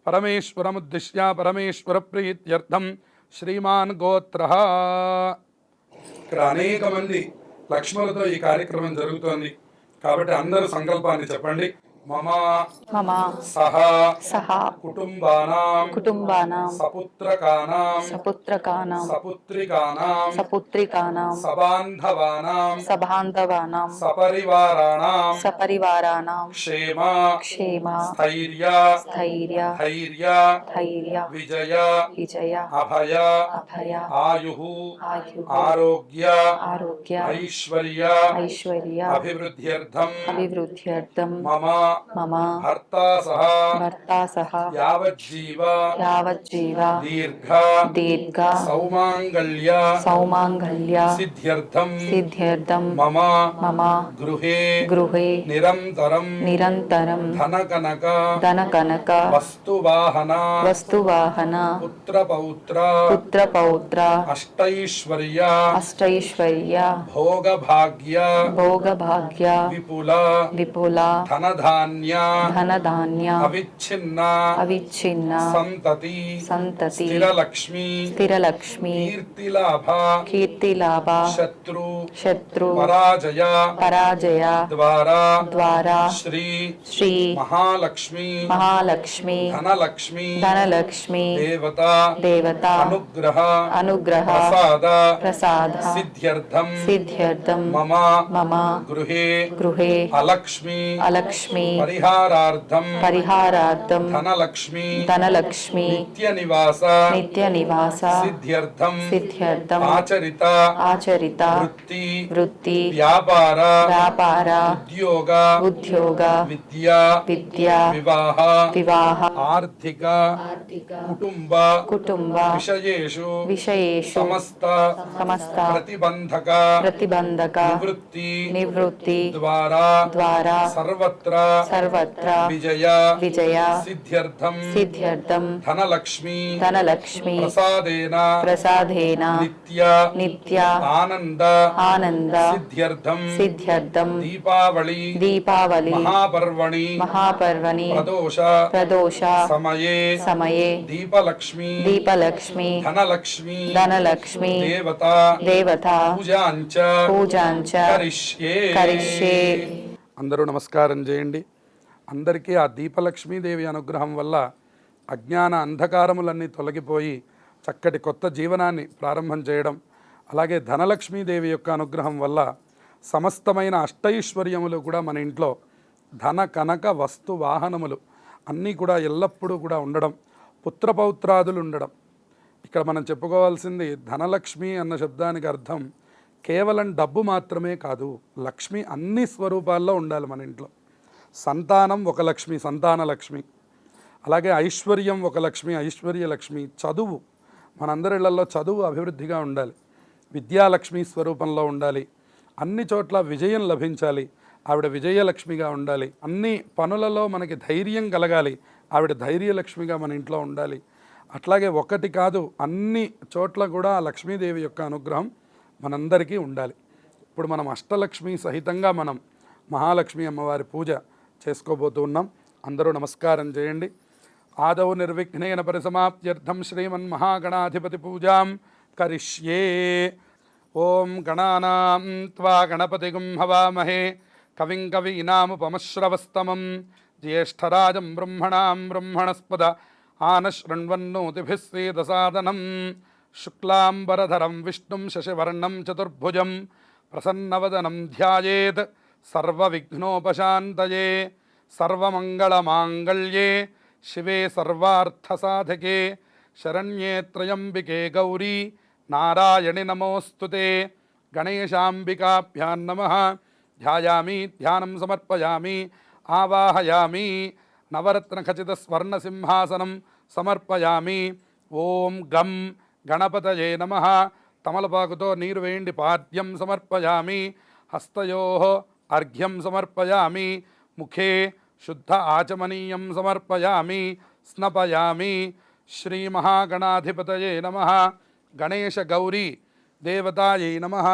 Speaker 2: పరమేశ్వరముద్దిశ్య పరమేశ్వర ప్రీత్యర్థం శ్రీమాన్ గోత్రః. ఇక్కడ అనేక మంది లక్ష్ములతో ఈ కార్యక్రమం జరుగుతోంది కాబట్టి అందరూ సంకల్పాన్ని చెప్పండి. మమ
Speaker 1: మమ
Speaker 2: సహ
Speaker 1: సహ
Speaker 2: కుటుంబానాం
Speaker 1: కుటుంబానాం
Speaker 2: సపుత్రకానాం
Speaker 1: సపుత్రకానాం
Speaker 2: సపుత్రికానాం
Speaker 1: సపుత్రికానాం
Speaker 2: సబాంధవానాం
Speaker 1: సబాంధవానాం
Speaker 2: సపరివారాణాం
Speaker 1: సపరివారాణాం
Speaker 2: క్షేమ
Speaker 1: క్షేమ
Speaker 2: స్థైర్య
Speaker 1: స్థైర్య
Speaker 2: ధైర్య
Speaker 1: ధైర్య
Speaker 2: విజయ
Speaker 1: విజయ
Speaker 2: అభయ
Speaker 1: అభయ
Speaker 2: ఆయుః
Speaker 1: ఆయు
Speaker 2: ఆరోగ్య
Speaker 1: ఆరోగ్య
Speaker 2: ఐశ్వర్య
Speaker 1: ఐశ్వర్య
Speaker 2: అభివృద్ధ్యర్థం
Speaker 1: అభివృద్ధ్యర్థం
Speaker 2: మమ
Speaker 1: మమ
Speaker 2: భర్తా సహ
Speaker 1: భర్తా సహ
Speaker 2: యావజ్జీవ
Speaker 1: యావజ్జీవ
Speaker 2: దీర్ఘ
Speaker 1: దీర్ఘ
Speaker 2: సౌమాంగళ్య
Speaker 1: సౌమాంగళ్య
Speaker 2: సిద్ధ్యర్థం
Speaker 1: సిద్ధ్యర్థం
Speaker 2: మమ
Speaker 1: మమ
Speaker 2: గృహే
Speaker 1: గృహే
Speaker 2: నిరంతరం
Speaker 1: నిరంతరం
Speaker 2: ధనకనక
Speaker 1: ధనకనక
Speaker 2: వస్తువాహన
Speaker 1: వస్తువాహన
Speaker 2: పుత్రపౌత్ర
Speaker 1: పుత్రపౌత్ర
Speaker 2: అష్టైశ్వర్య
Speaker 1: అష్టైశ్వర్య
Speaker 2: భోగభాగ్య
Speaker 1: భోగభాగ్య
Speaker 2: విపుల
Speaker 1: విపుల
Speaker 2: ధనధాన్య
Speaker 1: ధనధాన్య
Speaker 2: అవిచ్ఛిన్న
Speaker 1: అవిచ్ఛిన్న
Speaker 2: సంతతి
Speaker 1: స్థిరలక్ష్మి కీర్తిలాభ శత్రు పరాజయ ద్వారా శ్రీ మహాలక్ష్మి ధనలక్ష్మి దేవత అనుగ్రహ ప్రసాద సిద్ధ్యర్థం మమ గృహే అలక్ష్మి పరిహారార్థం ధనలక్ష్మి నిత్యనివాస సిద్ధ్యర్థం ఆచరిత వృత్తి వ్యాపార ఉద్యోగ విద్యా వివాహ ఆర్థిక కుటుంబ విషయేషు సమస్త ప్రతిబంధక నివృత్తి ద్వారా సర్వత్ర విజయ సిద్ధ్యర్థం ధనలక్ష్మి ప్రసాదేన నిత్య ఆనంద సిద్ధ్యర్థం దీపావళి మహాపర్వణి ప్రదోష సమయే దీపలక్ష్మి ధనలక్ష్మి దేవత పూజాంచ కరిష్యే.
Speaker 2: అందరూ నమస్కారం చేయండి. అందరికీ ఆ దీపలక్ష్మీదేవి అనుగ్రహం వల్ల అజ్ఞాన అంధకారములన్నీ తొలగిపోయి చక్కటి కొత్త జీవనాన్ని ప్రారంభం చేయడం, అలాగే ధనలక్ష్మీదేవి యొక్క అనుగ్రహం వల్ల సమస్తమైన అష్టైశ్వర్యములు కూడా మన ఇంట్లో ధన కనక వస్తు వాహనములు అన్నీ కూడా ఎల్లప్పుడూ కూడా ఉండడం, పుత్రపౌత్రాదులు ఉండడం. ఇక్కడ మనం చెప్పుకోవాల్సింది ధనలక్ష్మి అన్న శబ్దానికి అర్థం కేవలం డబ్బు మాత్రమే కాదు, లక్ష్మి అన్ని స్వరూపాల్లో ఉండాలి మన ఇంట్లో. సంతానం ఒక లక్ష్మి, సంతాన లక్ష్మి. అలాగే ఐశ్వర్యం ఒక లక్ష్మి, ఐశ్వర్యలక్ష్మి. చదువు, మనందరిళ్లలో చదువు అభివృద్ధిగా ఉండాలి, విద్యాలక్ష్మి స్వరూపంలో ఉండాలి. అన్ని చోట్ల విజయం లభించాలి, ఆవిడ విజయలక్ష్మిగా ఉండాలి. అన్ని పనులలో మనకి ధైర్యం కలగాలి, ఆవిడ ధైర్యలక్ష్మిగా మన ఇంట్లో ఉండాలి. అట్లాగే ఒకటి కాదు, అన్ని చోట్ల కూడా ఆ లక్ష్మీదేవి యొక్క అనుగ్రహం మనందరికీ ఉండాలి. ఇప్పుడు మనం అష్టలక్ష్మి సహితంగా మనం మహాలక్ష్మి అమ్మవారి పూజ చేసుకోబోతూ ఉన్నాం. అందరూ నమస్కారం చేయండి. ఆదౌ నిర్విఘ్నేన పరిసమాప్త్యర్థం శ్రీమన్మహాగణాధిపతి పూజాం కరిష్యే. ఓం గణానాం త్వా గణపతిగుం హవామహే కవిం కవీనాముపమశ్రవస్తమం జ్యేష్ఠరాజం బ్రహ్మణాం బ్రహ్మణస్పద ఆనశృణ్వన్నోతిభిः సేదసాదనం శుక్లాంబరధరం విష్ణుం శశివర్ణం చతుర్భుజం ప్రసన్నవదనం ధ్యాయేత్ సర్వవిఘ్నోపశాంతయే. సర్వమంగళమాంగళ్యే శివే సర్వార్థసాధకే శరణ్యే త్రయంబికే గౌరీ నారాయణి నమోస్తుతే. గణేశాంబికాభ్యాం నమః. ధ్యాయామి, ధ్యానం సమర్పయామి, ఆవాహయామి. నవరత్నఖచితస్వర్ణసింహాసనం సమర్పయామి. ఓం గం గణపతయే నమః. తమలపాకుతో నీరు వేయండి. పాద్యం సమర్పయామి. హస్తయోః అర్ఘ్యం సమర్పయామి. ముఖే శుద్ధ ఆచమనీయం సమర్పయామి. స్నపయామి. శ్రీమహాగణాధిపతయే నమః. గణేశ గౌరీ దేవతాయై నమః.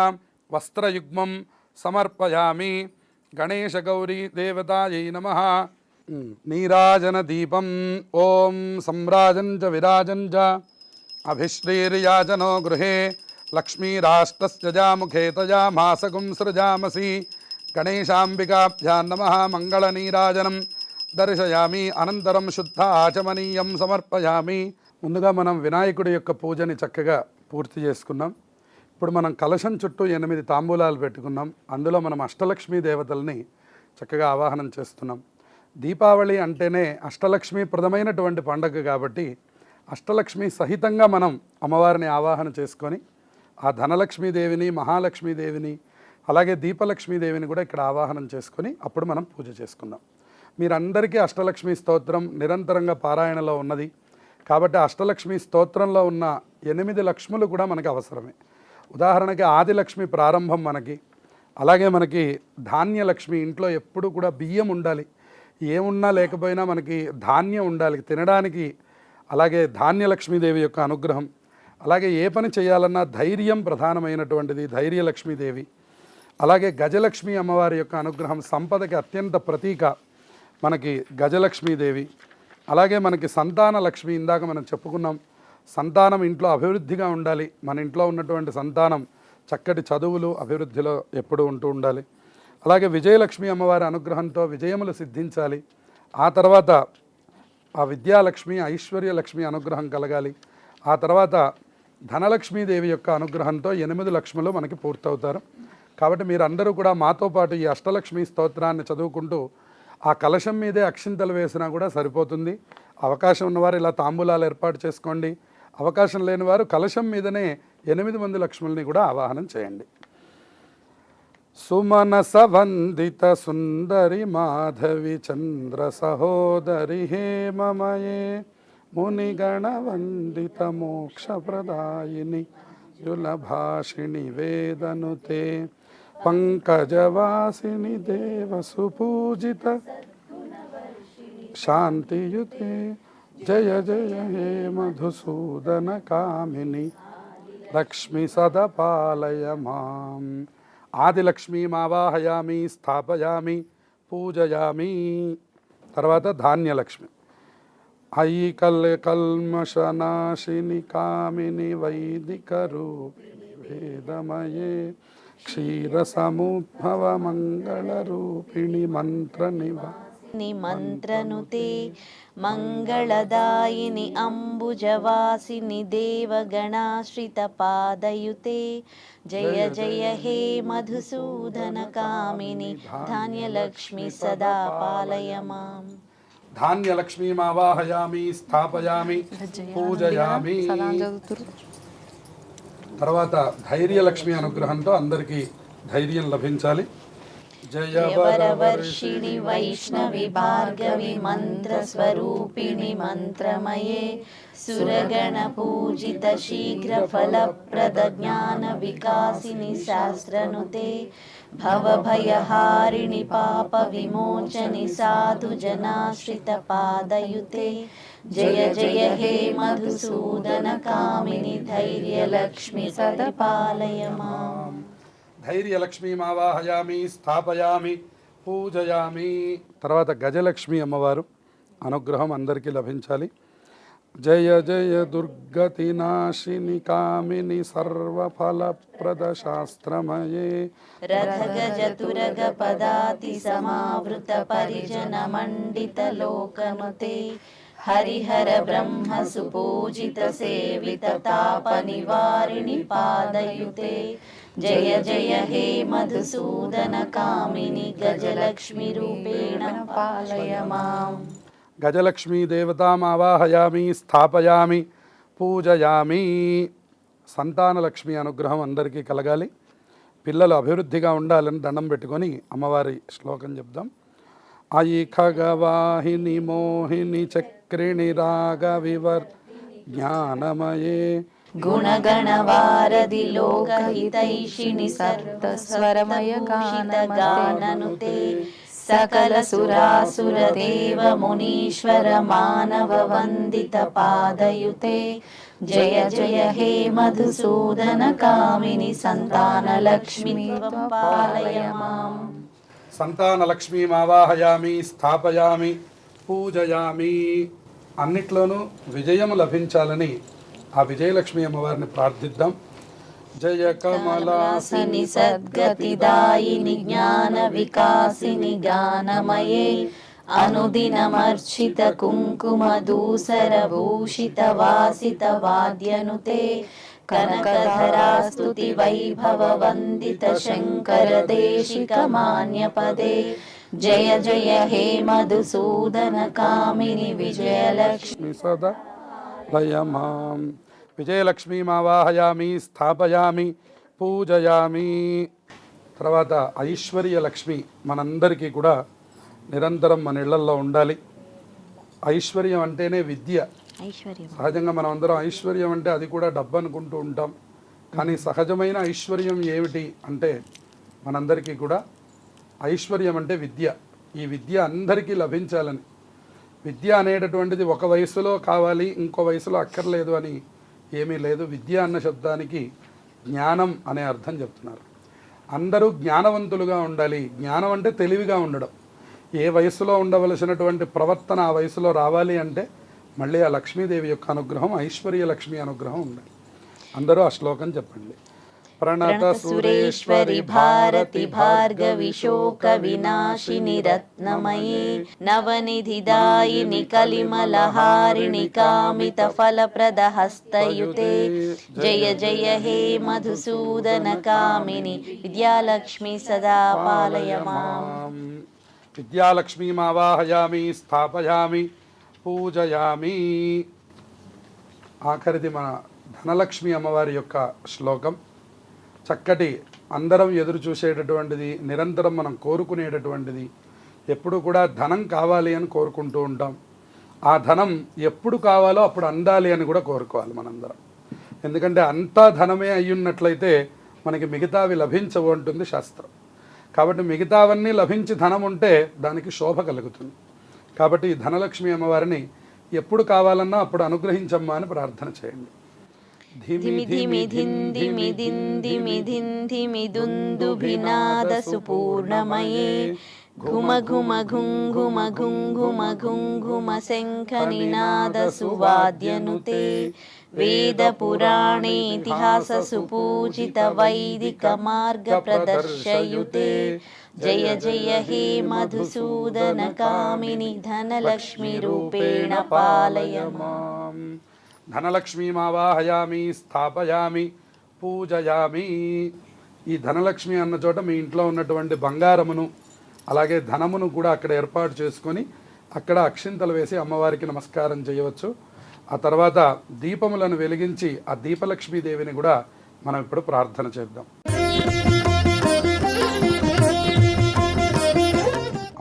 Speaker 2: వస్త్రయుగ్మం సమర్పయామి. గణేశ గౌరీ దేవతాయై నమః. నీరాజన దీపం. ఓం సంరాజం చ విరాజం చ అభిశ్రీర్యాజనో గృహే లక్ష్మీరాష్ట్రస్య జాముఖే తయా మాసగుం సృజామసి. గణేశాంబికాభ్యాం నమః. మంగళనీరాజనం దర్శయామి. అనంతరం శుద్ధ ఆచమనీయం సమర్పయామి. ముందుగా మనం వినాయకుడి యొక్క పూజని చక్కగా పూర్తి చేసుకున్నాం. ఇప్పుడు మనం కలశం చుట్టూ 8 తాంబూలాలు పెట్టుకున్నాం. అందులో మనం అష్టలక్ష్మీ దేవతల్ని చక్కగా ఆవాహనం చేస్తున్నాం. దీపావళి అంటేనే అష్టలక్ష్మీ ప్రదమైనటువంటి పండగ కాబట్టి అష్టలక్ష్మి సహితంగా మనం అమ్మవారిని ఆవాహన చేసుకొని ఆ ధనలక్ష్మీదేవిని, మహాలక్ష్మీదేవిని, అలాగే దీపలక్ష్మీదేవిని కూడా ఇక్కడ ఆవాహనం చేసుకొని అప్పుడు మనం పూజ చేసుకుందాం. మీరందరికీ అష్టలక్ష్మి స్తోత్రం నిరంతరంగా పారాయణలో ఉన్నది కాబట్టి అష్టలక్ష్మి స్తోత్రంలో ఉన్న 8 లక్ష్ములు కూడా మనకి అవసరమే. ఉదాహరణకి ఆదిలక్ష్మి ప్రారంభం మనకి, అలాగే మనకి ధాన్యలక్ష్మి, ఇంట్లో ఎప్పుడు కూడా బియ్యం ఉండాలి, ఏమున్నా లేకపోయినా మనకి ధాన్యం ఉండాలి తినడానికి. అలాగే ధాన్యలక్ష్మీదేవి యొక్క అనుగ్రహం. అలాగే ఏ పని చేయాలన్నా ధైర్యం ప్రధానమైనటువంటిది, ధైర్యలక్ష్మీదేవి. అలాగే గజలక్ష్మి అమ్మవారి యొక్క అనుగ్రహం సంపదకి అత్యంత ప్రతీక. మనకి గజలక్ష్మీదేవి, అలాగే మనకి సంతాన లక్ష్మి. ఇందాక మనం చెప్పుకున్నాం, సంతానం ఇంట్లో అభివృద్ధిగా ఉండాలి. మన ఇంట్లో ఉన్నటువంటి సంతానం చక్కటి చదువులు అభివృద్ధిలో ఎప్పుడూ ఉంటూ ఉండాలి. అలాగే విజయలక్ష్మి అమ్మవారి అనుగ్రహంతో విజయములు సిద్ధించాలి. ఆ తర్వాత ఆ విద్యాలక్ష్మి ఐశ్వర్యలక్ష్మి అనుగ్రహం కలగాలి. ఆ తర్వాత ధనలక్ష్మీదేవి యొక్క అనుగ్రహంతో 8 లక్ష్ములు మనకి పూర్తవుతారు. కాబట్టి మీరు అందరూ కూడా మాతో పాటు ఈ అష్టలక్ష్మి స్తోత్రాన్ని చదువుకుంటూ ఆ కలశం మీదే అక్షింతలు వేసినా కూడా సరిపోతుంది. అవకాశం ఉన్నవారు ఇలా తాంబూలాలు ఏర్పాటు చేసుకోండి. అవకాశం లేని వారు కలశం మీదనే 8 మంది లక్ష్ముల్ని కూడా ఆవాహనం చేయండి. సుమనస వందిత సుందరి మాధవి చంద్ర సహోదరి హేమమయే మునిగణ వందిత మోక్ష ప్రదాయిని యులభాషిణి వేదనుతే పంకజవాసిని దేవ సుపూజిత శాంతియుతే జయ జయ హే మధుసూదన కామిని లక్ష్మి సదపాలయ మాం. ఆదిలక్ష్మీమావాహయామి, స్థాపయామి, పూజయామి. తర్వాత ధాన్యలక్ష్మి. అయి కల్మషనాశిని కామిని వైదిక రూపిణి వేదమయే క్షీరసముద్భవ మంగళ రూపిణి
Speaker 3: మంత్రనుతే మంగళదాయిని అంబుజవాసిని దేవగణాశ్రిత పాదయుతే జయ జయ హే మధుసూదన కామిని ధాన్యలక్ష్మి సదా పాలయ మాం.
Speaker 2: ధాన్యలక్ష్మీమావాహయామి, స్థాపయామి, పూజయామి. తర్వాత ధైర్యలక్ష్మి అనుగ్రహంతో అందరికీ ధైర్యం లభించాలి.
Speaker 3: జయవరవర్షిణి వైష్ణవి భార్గవి మంత్రస్వరూపిణి మంత్రమయే సురగణ పూజిత శీఘ్ర ఫలప్రద జ్ఞాన వికాసిని శాస్త్రనుతే భవభయహారిణి పాప విమోచని సాధు జనాశ్రిత పాదయుతే జయ జయ హే మధుసూదన కామిని ధైర్యలక్ష్మి సదపాలయ మాం.
Speaker 2: ధైర్యలక్ష్మీమావాహయామి, స్థాపయామి, పూజయామి. తర్వాత గజలక్ష్మి అమ్మవారు అనుగ్రహం అందరికీ లభించాలి. జయ జయ దుర్గతి నాశిని కామిని సర్వఫలప్రద శాస్త్రమయే
Speaker 3: రథగజ తురగ పదాతి సమావృత పరిజన మండిత లోకనుతే హరిహర బ్రహ్మ సుపూజిత సేవిత తాప నివారిణి పాదయుతే జయ జయ హే మధుసూదన కామిని గజలక్ష్మి రూపేణ పాలయ మాం.
Speaker 2: గజలక్ష్మీ దేవతామావాహయామి, స్థాపయామి, పూజయామి. సంతానలక్ష్మి అనుగ్రహం అందరికీ కలగాలి. పిల్లలు అభివృద్ధిగా ఉండాలని దండం పెట్టుకొని అమ్మవారి శ్లోకం చెప్దాం. అయి ఖగవాహిని మోహిని చక్రిణి రాగ వివర్ జ్ఞానమయే
Speaker 3: గుణగణ వారధి లోకహితైషిణి సప్తస్వరమయ గాననుతే సకల సురాసుర దేవ మునీశ్వర మానవ వందిత పాదయుతే జయ జయ హే మధుసూదన కామిని సంతాన లక్ష్మి పాలయ మాం.
Speaker 2: సంతానలక్ష్మీమావాహయామి, స్థాపయామి, పూజయామి. అన్నిట్లోనూ విజయము లభించాలని ఆ విజయలక్ష్మి అమ్మవారిని ప్రార్థిద్దాం. జయ
Speaker 3: కమలాసని సద్గతిదాయిని జ్ఞాన వికాసిని గానమయే అనుదినమర్చిత కుంకుమ దూసర భూషిత వాసిత వాద్యనుతే కనకధరాస్తుతి వైభవ వందిత శంకర దేశిక మాన్యపదే జయ జయ హే మధుసూదన కామిని విజయలక్ష్మి
Speaker 2: సదా లయమాం. విజయలక్ష్మీమావాహయామి, స్థాపయామి, పూజయామి. తర్వాత ఐశ్వర్యలక్ష్మి మనందరికీ కూడా నిరంతరం మన ఇళ్లల్లో ఉండాలి. ఐశ్వర్యం అంటేనే విద్య. సహజంగా మనం అందరం ఐశ్వర్యం అంటే అది కూడా డబ్బు అనుకుంటూ ఉంటాం. కానీ సహజమైన ఐశ్వర్యం ఏమిటి అంటే మనందరికీ కూడా ఐశ్వర్యం అంటే విద్య. ఈ విద్య అందరికీ లభించాలని. విద్య అనేటటువంటిది ఒక వయసులో కావాలి, ఇంకో వయసులో అక్కర్లేదు అని ఏమీ లేదు. విద్య అన్న శబ్దానికి జ్ఞానం అనే అర్థం చెప్తున్నారు. అందరూ జ్ఞానవంతులుగా ఉండాలి. జ్ఞానం అంటే తెలివిగా ఉండడం. ఏ వయసులో ఉండవలసినటువంటి ప్రవర్తన ఆ వయసులో రావాలి అంటే మళ్ళీ ఆ లక్ష్మీదేవి యొక్క అనుగ్రహం, ఐశ్వర్య లక్ష్మి అనుగ్రహం ఉండాలి. అందరూ ఆ శ్లోకం చెప్పండి. ప్రణత
Speaker 3: సురేశ్వరి భారతి భార్గవి శోక వినాశిని రత్నమయే నవనిధిదాయిని కలిమలహారిణి కామిత ఫలప్రద హస్తయుతే జయ జయ హే మధుసూదన కామిని విద్యాలక్ష్మి సదా పాలయ మాం.
Speaker 2: విద్యాలక్ష్మీమావాహయామి, స్థాపయామి, పూజయామి. ఆఖరిది మన ధనలక్ష్మి అమ్మవారి యొక్క శ్లోకం. చక్కటి అందరం ఎదురు చూసేటటువంటిది, నిరంతరం మనం కోరుకునేటటువంటిది. ఎప్పుడు కూడా ధనం కావాలి అని కోరుకుంటూ ఉంటాం. ఆ ధనం ఎప్పుడు కావాలో అప్పుడు అందాలి అని కూడా కోరుకోవాలి మనందరం. ఎందుకంటే అంతా ధనమే అయ్యున్నట్లయితే మనకి మిగతావి లభించవు అంటుంది శాస్త్రం. కాబట్టి మిగతావన్నీ లభించి ధనం ఉంటే దానికి శోభ కలుగుతుంది. కాబట్టి ఈ ధనలక్ష్మి అమ్మవారిని ఎప్పుడు కావాలన్నా అప్పుడు అనుగ్రహించమ్మా అని ప్రార్థన చేయండి.
Speaker 3: ధిమి ధిమి ధింధిమి ధింధిమి ధింధిమి దుందుభినాద సుపూర్ణమయే ఘుమ ఘుమ ఘుంఘుమ ఘుంఘుమ ఘుంఘుమ శంఖ నినాద సువాద్యనుతే వేద పురాణేతిహాస సుపూజిత వైదిక మార్గ ప్రదర్శయుతే జయ జయ హే మధుసూదన కామిని ధనలక్ష్మి రూపేణ పాలయ మాం.
Speaker 2: ధనలక్ష్మీమావాహయామి, స్థాపయామి, పూజయామి. ఈ ధనలక్ష్మి అన్న చోట మీ ఇంట్లో ఉన్నటువంటి బంగారమును అలాగే ధనమును కూడా అక్కడ ఏర్పాటు చేసుకొని అక్కడ అక్షింతలు వేసి అమ్మవారికి నమస్కారం చేయవచ్చు. ఆ తర్వాత దీపములను వెలిగించి ఆ దీపలక్ష్మీదేవిని కూడా మనం ఇప్పుడు ప్రార్థన చేద్దాం.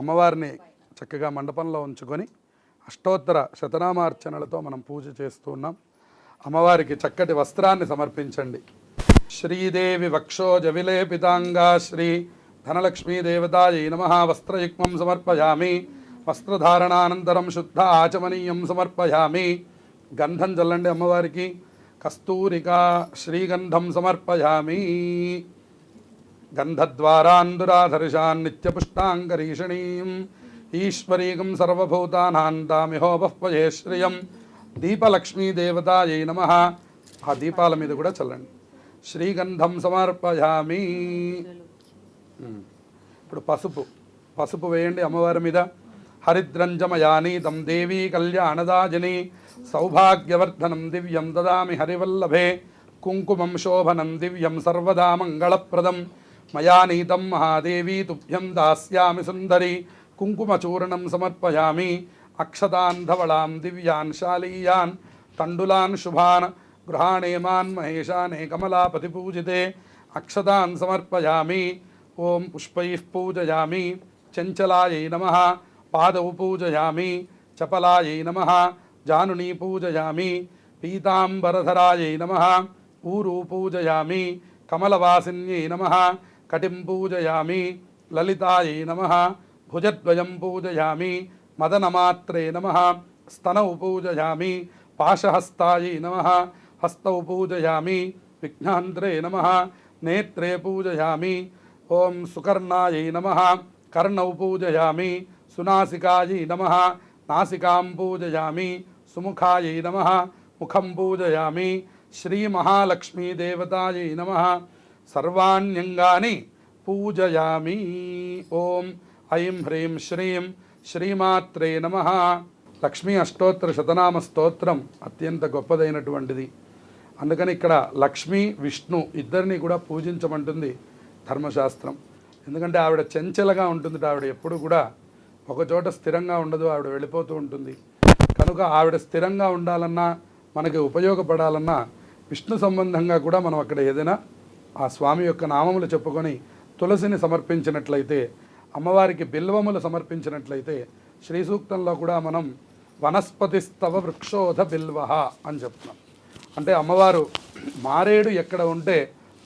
Speaker 2: అమ్మవారిని చక్కగా మండపంలో ఉంచుకొని అష్టోత్తర శతనామార్చనలతో మనం పూజ చేస్తూ ఉన్నాం. అమ్మవారికి చక్కటి వస్త్రాన్ని సమర్పించండి. శ్రీదేవి వక్షోజ విలేపితాంగా శ్రీ ధనలక్ష్మీ దేవతాయై నమః వస్త్రయుగ్మం సమర్పయామి. వస్త్రధారణానంతరం శుద్ధ ఆచమనీయం సమర్పయామి. గంధం చల్లండి అమ్మవారికి. కస్తూరికా శ్రీగంధం సమర్పయామి. గంధద్వారాందురాధర్షాన్ నిత్యపుష్టాంగరీషణీం ఈశ్వరీకం సర్వభూతానాం తామిహోపహ్వయే శ్రియం. దీపలక్ష్మీ దేవతాయై నమః. ఆ దీపాల మీద కూడా చల్లండి. శ్రీగంధం సమర్పయామి. ఇప్పుడు పసుపు వేయండి అమ్మవారి మీద. హరిద్రంజమయానీతం దేవీ కళ్యాణదాజిని సౌభాగ్యవర్ధనం దివ్యం దదామి హరివల్లభే. కుంకుమం శోభనం దివ్యం సర్వదా మంగళప్రదం. మయా నీతం మహాదేవీ తుభ్యం దాస్యామి సుందరి. కుంకుమచూర్ణం సమర్పయామి. అక్షతాన్ ధవళాం దివ్యాన్ శాలీయాన్ తండులాన్ శుభాన్ గృహాణేమాన్ మహేశానే కమలాపతి పూజితే. అక్షతాన్ సమర్పయామి. ఓం పుష్పైః పూజయామి. చంచలాయై నమః. పాదౌ పూజయామి. చపలాయై నమః. జానునీ పూజయామి. పీతాంబరధరాయై నమః. ఊరు పూజయామి. కమలవాసిన్యై నమః. కటిం పూజయామి. లలితాయై నమః. భుజద్వయం పూజయామి. మదనమాత్రే నమః. స్తనౌ పూజయామి. పాశహస్తాయై నమః. హస్తౌ పూజయామి. విఘ్నహంత్రే నమః. నేత్రే పూజయామి. ఓం సుకర్ణాయై నమః. కర్ణౌ పూజయామి. సునాసికాయై నమః. నాసికాం పూజయామి. సుముఖాయై నమః. ముఖం పూజయామి. శ్రీమహాలక్ష్మీ దేవతాయై నమః. సర్వాణ్యంగాని పూజయామి. ఓం ఐం హ్రీం శ్రీం శ్రీమాత్రే నమః. లక్ష్మీ అష్టోత్తర శతనామ స్తోత్రం అత్యంత గొప్పదైనటువంటిది. అందుకని ఇక్కడ లక్ష్మి విష్ణు ఇద్దరిని కూడా పూజించమంటుంది ధర్మశాస్త్రం. ఎందుకంటే ఆవిడ చెంచలగా ఉంటుంది. ఆవిడ ఎప్పుడు కూడా ఒకచోట స్థిరంగా ఉండదు. ఆవిడ వెళ్ళిపోతూ ఉంటుంది. కనుక ఆవిడ స్థిరంగా ఉండాలన్నా మనకి ఉపయోగపడాలన్నా విష్ణు సంబంధంగా కూడా మనం అక్కడ ఏదైనా ఆ స్వామి యొక్క నామములు చెప్పుకొని తులసిని సమర్పించినట్లయితే, అమ్మవారికి బిల్వములు సమర్పించినట్లయితే, శ్రీ సూక్తంలో కూడా మనం వనస్పతిస్తవ వృక్షోధ బిల్వహ అని చెప్తున్నాం. అంటే అమ్మవారు మారేడు ఎక్కడ ఉంటే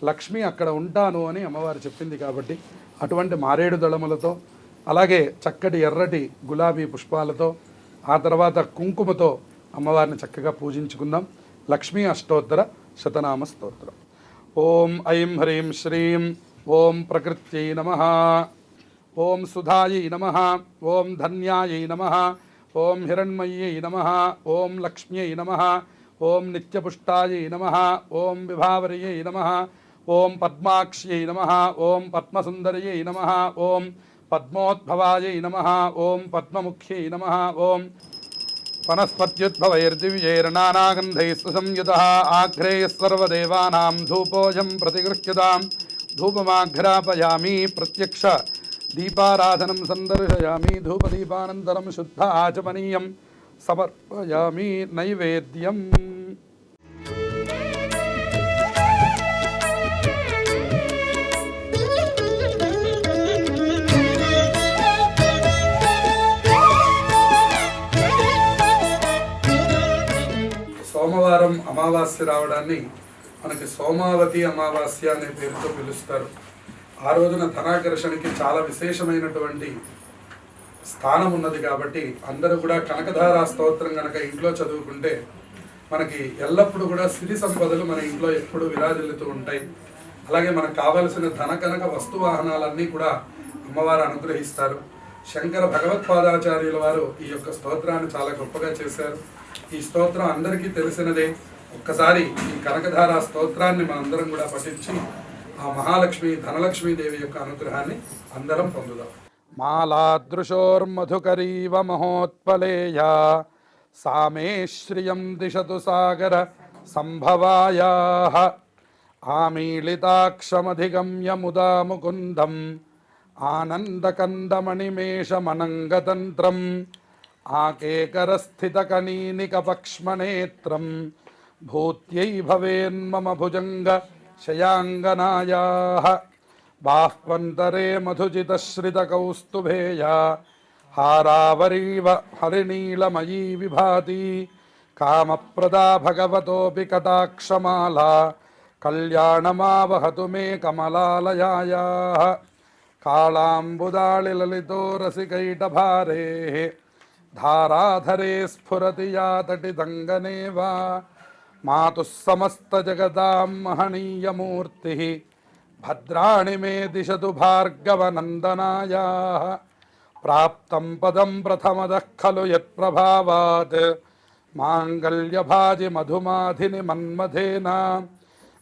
Speaker 2: లక్ష్మి అక్కడ ఉంటాను అని అమ్మవారు చెప్పింది. కాబట్టి అటువంటి మారేడు దళములతో, అలాగే చక్కటి ఎర్రటి గులాబీ పుష్పాలతో, ఆ తర్వాత కుంకుమతో అమ్మవారిని చక్కగా పూజించుకుందాం. లక్ష్మీ అష్టోత్తర శతనామ స్తోత్రం. ఓం ఐం హ్రీం శ్రీం ఓం ప్రకృత్యై నమః. ఓం సుధాయై నమః, ఓం ధన్యాయై నమః, ఓం హిరణ్మయ్యై నమః, ఓం లక్ష్మ్యై నమః, ఓం నిత్యపుష్టాయై నమః, ఓం విభావర్యై నమః, ఓం పద్మాక్ష్యై నమః, ఓం పద్మసుందర్యై నమః, ఓం పద్మోద్భవాయై నమః, ఓం పద్మముఖ్యై నమః, ఓం వనస్పత్యుద్భవైర్దివ్యైర్నానాగంధైः సుసంయుతः ఆఘ్రేయः సర్వదేవానాం ధూపోऽयं प्रतिगृह्यतां धूपमाघ्रापयामि प्रत्यक्ष दीपाराधनं सन्दर्शयामि धूपदीपानन्तरं शुद्ध आचमनीयं समर्पयामि नैवेद्यम्। సోమవారం అమావాస్య రావడాన్ని మనకి సోమావతి అమావాస్య అనే పేరుతో పిలుస్తారు. ఆ రోజున ధనాకర్షణకి చాలా విశేషమైనటువంటి స్థానం ఉన్నది కాబట్టి అందరూ కూడా కనకధారా స్తోత్రం కనుక ఇంట్లో చదువుకుంటే మనకి ఎల్లప్పుడూ కూడా సిరి సంపదలు మన ఇంట్లో ఎప్పుడూ విరాజిల్లుతూ ఉంటాయి. అలాగే మనకు కావలసిన ధన కనక వస్తువాహనాలన్నీ కూడా అమ్మవారు అనుగ్రహిస్తారు. శంకర భగవత్పాదాచార్యుల వారు ఈ యొక్క స్తోత్రాన్ని చాలా గొప్పగా చేశారు. ఈ స్తోత్రం అందరికీ తెలిసినదే. ఒక్కసారి ఈ కనకధారా స్తోత్రాన్ని మనందరం కూడా పఠించి ఆ మహాలక్ష్మి ధనలక్ష్మీదేవి యొక్క అనుగ్రహాన్ని అందరం పొందుదాం. మాలాదృశోర్మధుకరీవ మహోత్పలేయా సామే శ్రియం దిశతు సాగర సంభవాయాః ఆమీళితాక్షమధిగమ్య ముదా ముకుందం ఆనందకందమణిమేషమనంగతంత్రం ఆకేకరస్థితకనీనికపక్ష్మనేత్రం భూత్యై భవేన్మమ భుజంగ శయాంగనాయాః బాహ్వంతరే మధుజితశ్రితకౌస్తుభేయా హారావరీవ హరినీలమయీ విభాతి కామప్రదా భగవతోపి కటాక్షమాలా కళ్యాణమావహతు మే కమలాలయాయాః కాళాంబుదాళిలలితో రసికైటభారేః ధారాధరే స్ఫురతి యా తటిదంగనే వా మాతుః సమస్తజగదాం మహనీయమూర్తిః భద్రాణి మే దిశతు భార్గవనందనాయాః ప్రాప్తం పదం ప్రథమదః ఖలు యత్ప్రభావాత్ మాంగళ్యభాజి మధుమాధిని మన్మథేన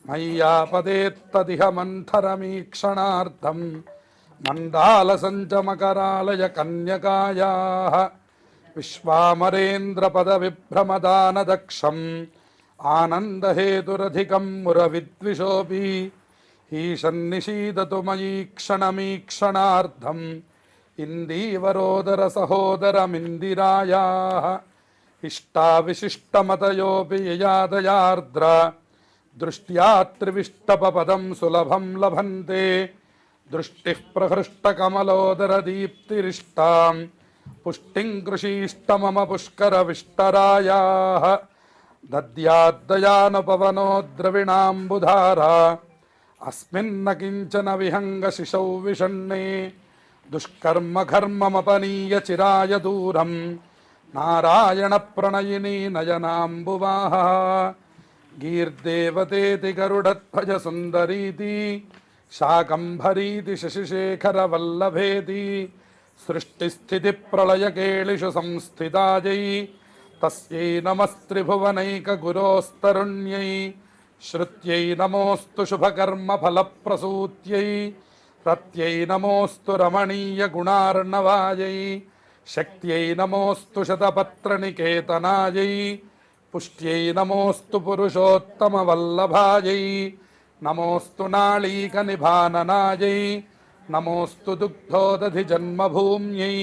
Speaker 2: మయ్యాపదేత్తదిహ మంథరమీక్షణార్థం మందాలసంచమకరాలయ కన్యకాయాః విశ్వామరేంద్రపదవిభ్రమదానదక్షం ఆనందహేతురధికం మురవిద్విషోపి ఈశన్నిషీదతు మయీక్షణమీక్షణార్థం ఇందీవరోదర సహోదరమిందిరాయాః ఇష్టావిశిష్టమతయోపి యయాదయార్ద్ర దృష్ట్యా త్రివిష్టపదం సులభం లభంతే దృష్టిః ప్రహృష్టకమలోదరదీప్తిరిష్టాం పుష్టిం కృషీష్టమమ పుష్కరవిష్టరాయాః దద్యాద్దయానుపవనో ద్రవిణాంబుధారా అస్మిన్న కించన విహంగశిశౌ విషణ్ణే దుష్కర్మఘర్మమపనీయ చిరాయ దూరం నారాయణ ప్రణయినీ నయనాంబువాహ గీర్దేవతేతి గరుడధ్వజ సుందరీతి శాకంభరీతి శశిశేఖరవల్లభేతి సృష్టిస్థితి ప్రళయకేళిషు సంస్థితాయై తస్యై నమస్త్రిభువనైక గురోస్తరుణ్యై శ్రుత్యై నమోస్తు శుభకర్మఫలప్రసూత్యై రత్యై నమోస్తు రమణీయ గుణార్ణవాయై శక్త్యై నమోస్తు శతపత్రనికేతనాయై పుష్ట్యై నమోస్తు పురుషోత్తమవల్లభాయై నమోస్తు నాళీకనిభాననాయై నమోస్తు దుగ్ధోదధి జన్మభూమ్యై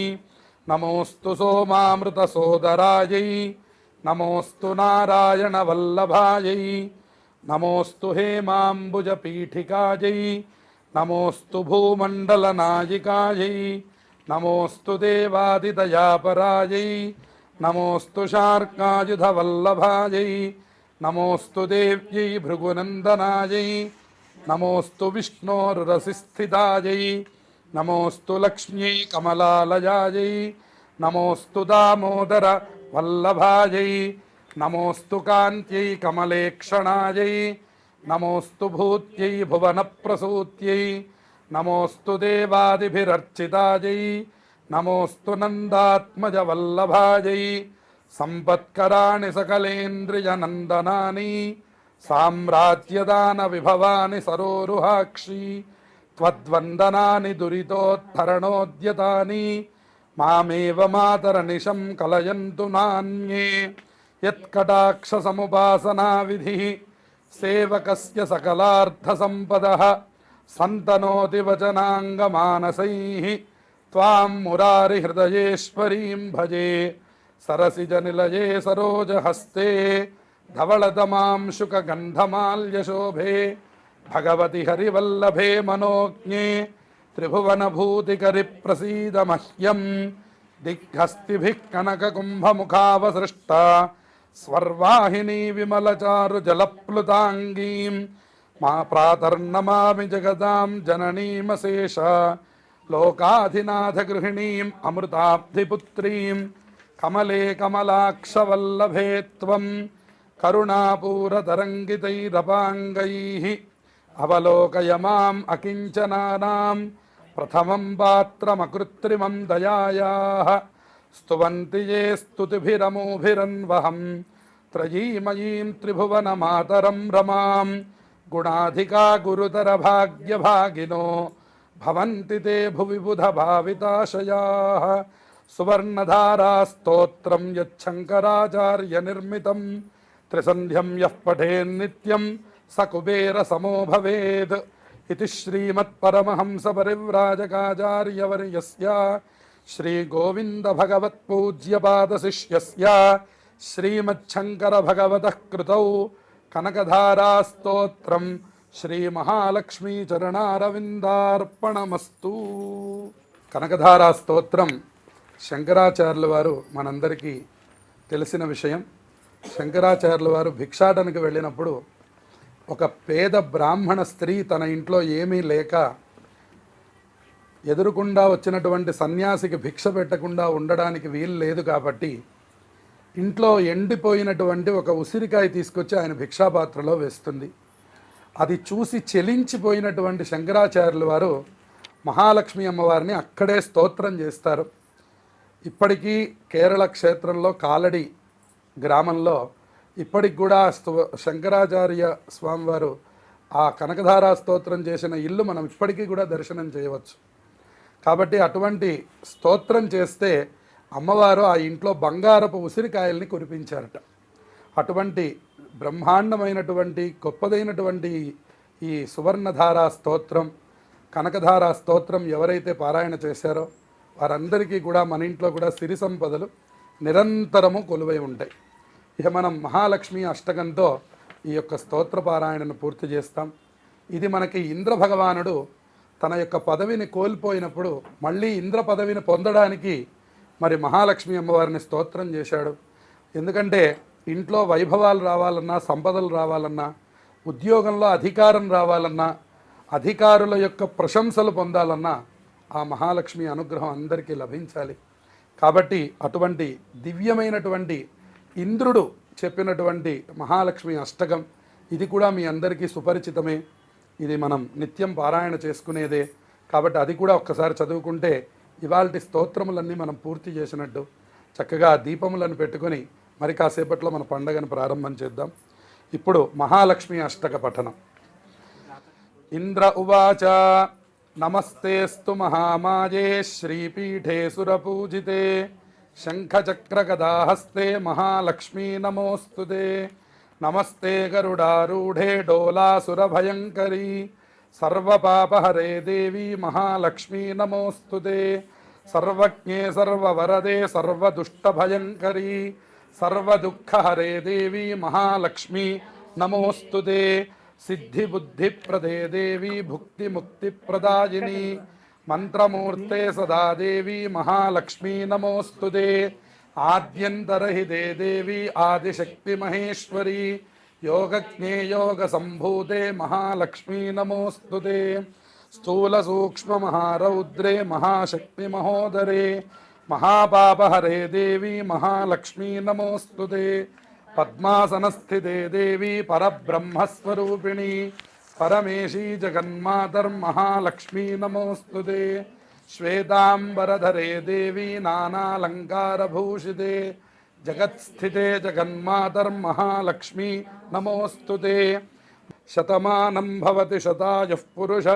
Speaker 2: నమోస్తు సోమామృతసోదరాయై నమోస్తు నారాయణవల్లభాయై నమోస్తు హేమాంబుజపీఠికాయై నమోస్తు భూమండలనాయికాయై నమోస్తు దేవాదిదయాపరాయై నమోస్తు శార్కాయుధవల్లభాయై నమోస్తు దేవ్యై భృగునందనాయై నమోస్తు విష్ణోరురసిస్థితాయై నమోస్తు లక్ష్మ్యై కమలాలయాయై నమోస్తు దామోదర వల్లభాయై నమోస్తు కాంత్యై కమలేక్షణాయై నమోస్తు భూత్యై భువనప్రసూత్యై నమోస్తు దేవాదిభిరర్చితాయై నమోస్తు నందాత్మజవల్లభాయై సంపత్కరాణి సకలేంద్రియనందనాని సామ్రాజ్యదాన విభవాని సరోరుహాక్షి త్వద్వందనాని దురితోద్ధరణోద్యతాని మామేవ మాతరనిశం కలయంతు నాన్యే యత్కటాక్ష సముపాసనా విధి సేవకస్య సకలార్థ సంపదః సంతనోతి వచనాంగమానసైః త్వాం మురారి హృదయేశ్వరీం భజే సరసిజ నిలయే సరోజహస్తే ధవళతమాం శుకగంధమాల్యశోభే భగవతి హరివల్లభే మనోజ్ఞే త్రిభువనభూతికరి ప్రసీద మహ్యం దిగ్హస్తిభిః కనకకుంభముఖావసృష్ట స్వర్వాహినీ విమలచారు జలప్లుతాంగీం మా ప్రాతర్నమామి జగదాం జననీమశేష లోకాధినాథ గృహిణీం అమృతాబ్ధిపుత్రీం కమలే కమలాక్షవల్లభే త్వం కరుణాపూరతరంగితైరపాంగైః అవలోకయ మాం అకించనానాం ప్రథమం పాత్రమకృత్రిమం దయాయాః స్తువంతి యే స్తుతిభిరమోభిరన్వహం త్రయీమయీం త్రిభువనమాతరం రమాం గుణాధికా గురుతర భాగ్యభాగినో భవంతి తే భువి బుధ భావితాశయాః సువర్ణధారా స్తోత్రం యచ్చంకరాచార్య నిర్మితం త్రిసంధ్యం యః పఠేన్నిత్యం స కుబేర సమో భవేద్ ఇది శ్రీమత్పరమహంస పరివ్రాజకాచార్యవర్యస్య శ్రీ గోవింద భగవత్ పూజ్యపాద శిష్యస్య శ్రీమచ్చంకర భగవతః కృతౌ కనకధారా స్తోత్రం శ్రీ మహాలక్ష్మీ చరణారవిందార్పణమస్తు. కనకధారా స్తోత్రం శంకరాచార్యుల వారు మనందరికీ తెలిసిన విషయం. శంకరాచార్యుల వారు భిక్షాటనకు వెళ్ళినప్పుడు ఒక పేద బ్రాహ్మణ స్త్రీ తన ఇంట్లో ఏమీ లేక ఎదురుకుండా వచ్చినటువంటి సన్యాసికి భిక్ష పెట్టకుండా ఉండడానికి వీలు లేదు కాబట్టి ఇంట్లో ఎండిపోయినటువంటి ఒక ఉసిరికాయ తీసుకొచ్చి ఆయన భిక్షాపాత్రలో వేస్తుంది. అది చూసి చెలించిపోయినటువంటి శంకరాచార్యుల వారు మహాలక్ష్మి అమ్మవారిని అక్కడే స్తోత్రం చేస్తారు. ఇప్పటికీ కేరళ క్షేత్రంలో కాలడి గ్రామంలో ఇప్పటికి కూడా శంకరాచార్య స్వామివారు ఆ కనకధారా స్తోత్రం చేసిన ఇల్లు మనం ఇప్పటికీ కూడా దర్శనం చేయవచ్చు. కాబట్టి అటువంటి స్తోత్రం చేస్తే అమ్మవారు ఆ ఇంట్లో బంగారపు ఉసిరికాయల్ని కురిపించారట. అటువంటి బ్రహ్మాండమైనటువంటి గొప్పదైనటువంటి ఈ సువర్ణధారా స్తోత్రం కనకధారా స్తోత్రం ఎవరైతే పారాయణ చేశారో వారందరికీ కూడా మన ఇంట్లో కూడా సిరి సంపదలు నిరంతరము కొలువై ఉంటాయి. ఇక మనం మహాలక్ష్మి అష్టకంతో ఈ యొక్క స్తోత్ర పారాయణను పూర్తి చేస్తాం. ఇది మనకి ఇంద్ర భగవానుడు తన యొక్క పదవిని కోల్పోయినప్పుడు మళ్ళీ ఇంద్ర పదవిని పొందడానికి మరి మహాలక్ష్మి అమ్మవారిని స్తోత్రం చేశాడు. ఎందుకంటే ఇంట్లో వైభవాలు రావాలన్నా, సంపదలు రావాలన్నా, ఉద్యోగంలో అధికారం రావాలన్నా, అధికారుల యొక్క ప్రశంసలు పొందాలన్నా ఆ మహాలక్ష్మి అనుగ్రహం అందరికీ లభించాలి. కాబట్టి అటువంటి దివ్యమైనటువంటి ఇంద్రుడు చెప్పినటువంటి మహాలక్ష్మి అష్టకం ఇది కూడా మీ అందరికీ సుపరిచితమే. ఇది మనం నిత్యం పారాయణ చేసుకునేదే. కాబట్టి అది కూడా ఒక్కసారి చదువుకుంటే ఇవాల్టి స్తోత్రములన్నీ మనం పూర్తి చేసినట్టు. చక్కగా దీపములను పెట్టుకొని మరి కాసేపట్లో మన పండగను ప్రారంభం చేద్దాం. ఇప్పుడు మహాలక్ష్మి అష్టక పఠనం. ఇంద్ర ఉవాచ నమస్తేస్తు మహామాయే శ్రీపీఠే సురపూజితే శంఖచక్రగదాహస్తే మహాలక్ష్మీ నమోస్తుతే. నమస్తే గరుడారూఢే డోలాసురభయంకరీ సర్వపాపహరే దేవి మహాలక్ష్మీ నమోస్తుతే. సర్వజ్ఞే సర్వవరదే సర్వదుష్టభయంకరీ సర్వదుఃఖహరే దేవి మహాలక్ష్మీ నమోస్తుతే. సిద్ధిబుద్ధిప్రదే దేవి భుక్తిముక్తిప్రదాయిని మంత్రమూర్తే సదా దేవి మహాలక్ష్మీ నమోస్తుతే. ఆద్యంతరహితే దేవి ఆదిశక్తి మహేశ్వరీ యోగజ్ఞే యోగ సంభూతే మహాలక్ష్మీ నమోస్తుతే. స్థూల సూక్ష్మ మహారౌద్రే మహాశక్తి మహోదరే మహాపాపహరే దేవి మహాలక్ష్మీ నమోస్తుతే. పద్మాసనస్థితే దేవి పరబ్రహ్మస్వరూపిణి परमेशी जगन्मातर्महालक्ष्मी नमोऽस्तुते श्वेतांबरधरे देवी नानालंकारभूषिते जगत्स्थिते जगन्मातर्महालक्ष्मी नमोऽस्तुते शतमानं भवति शतायुः पुरुष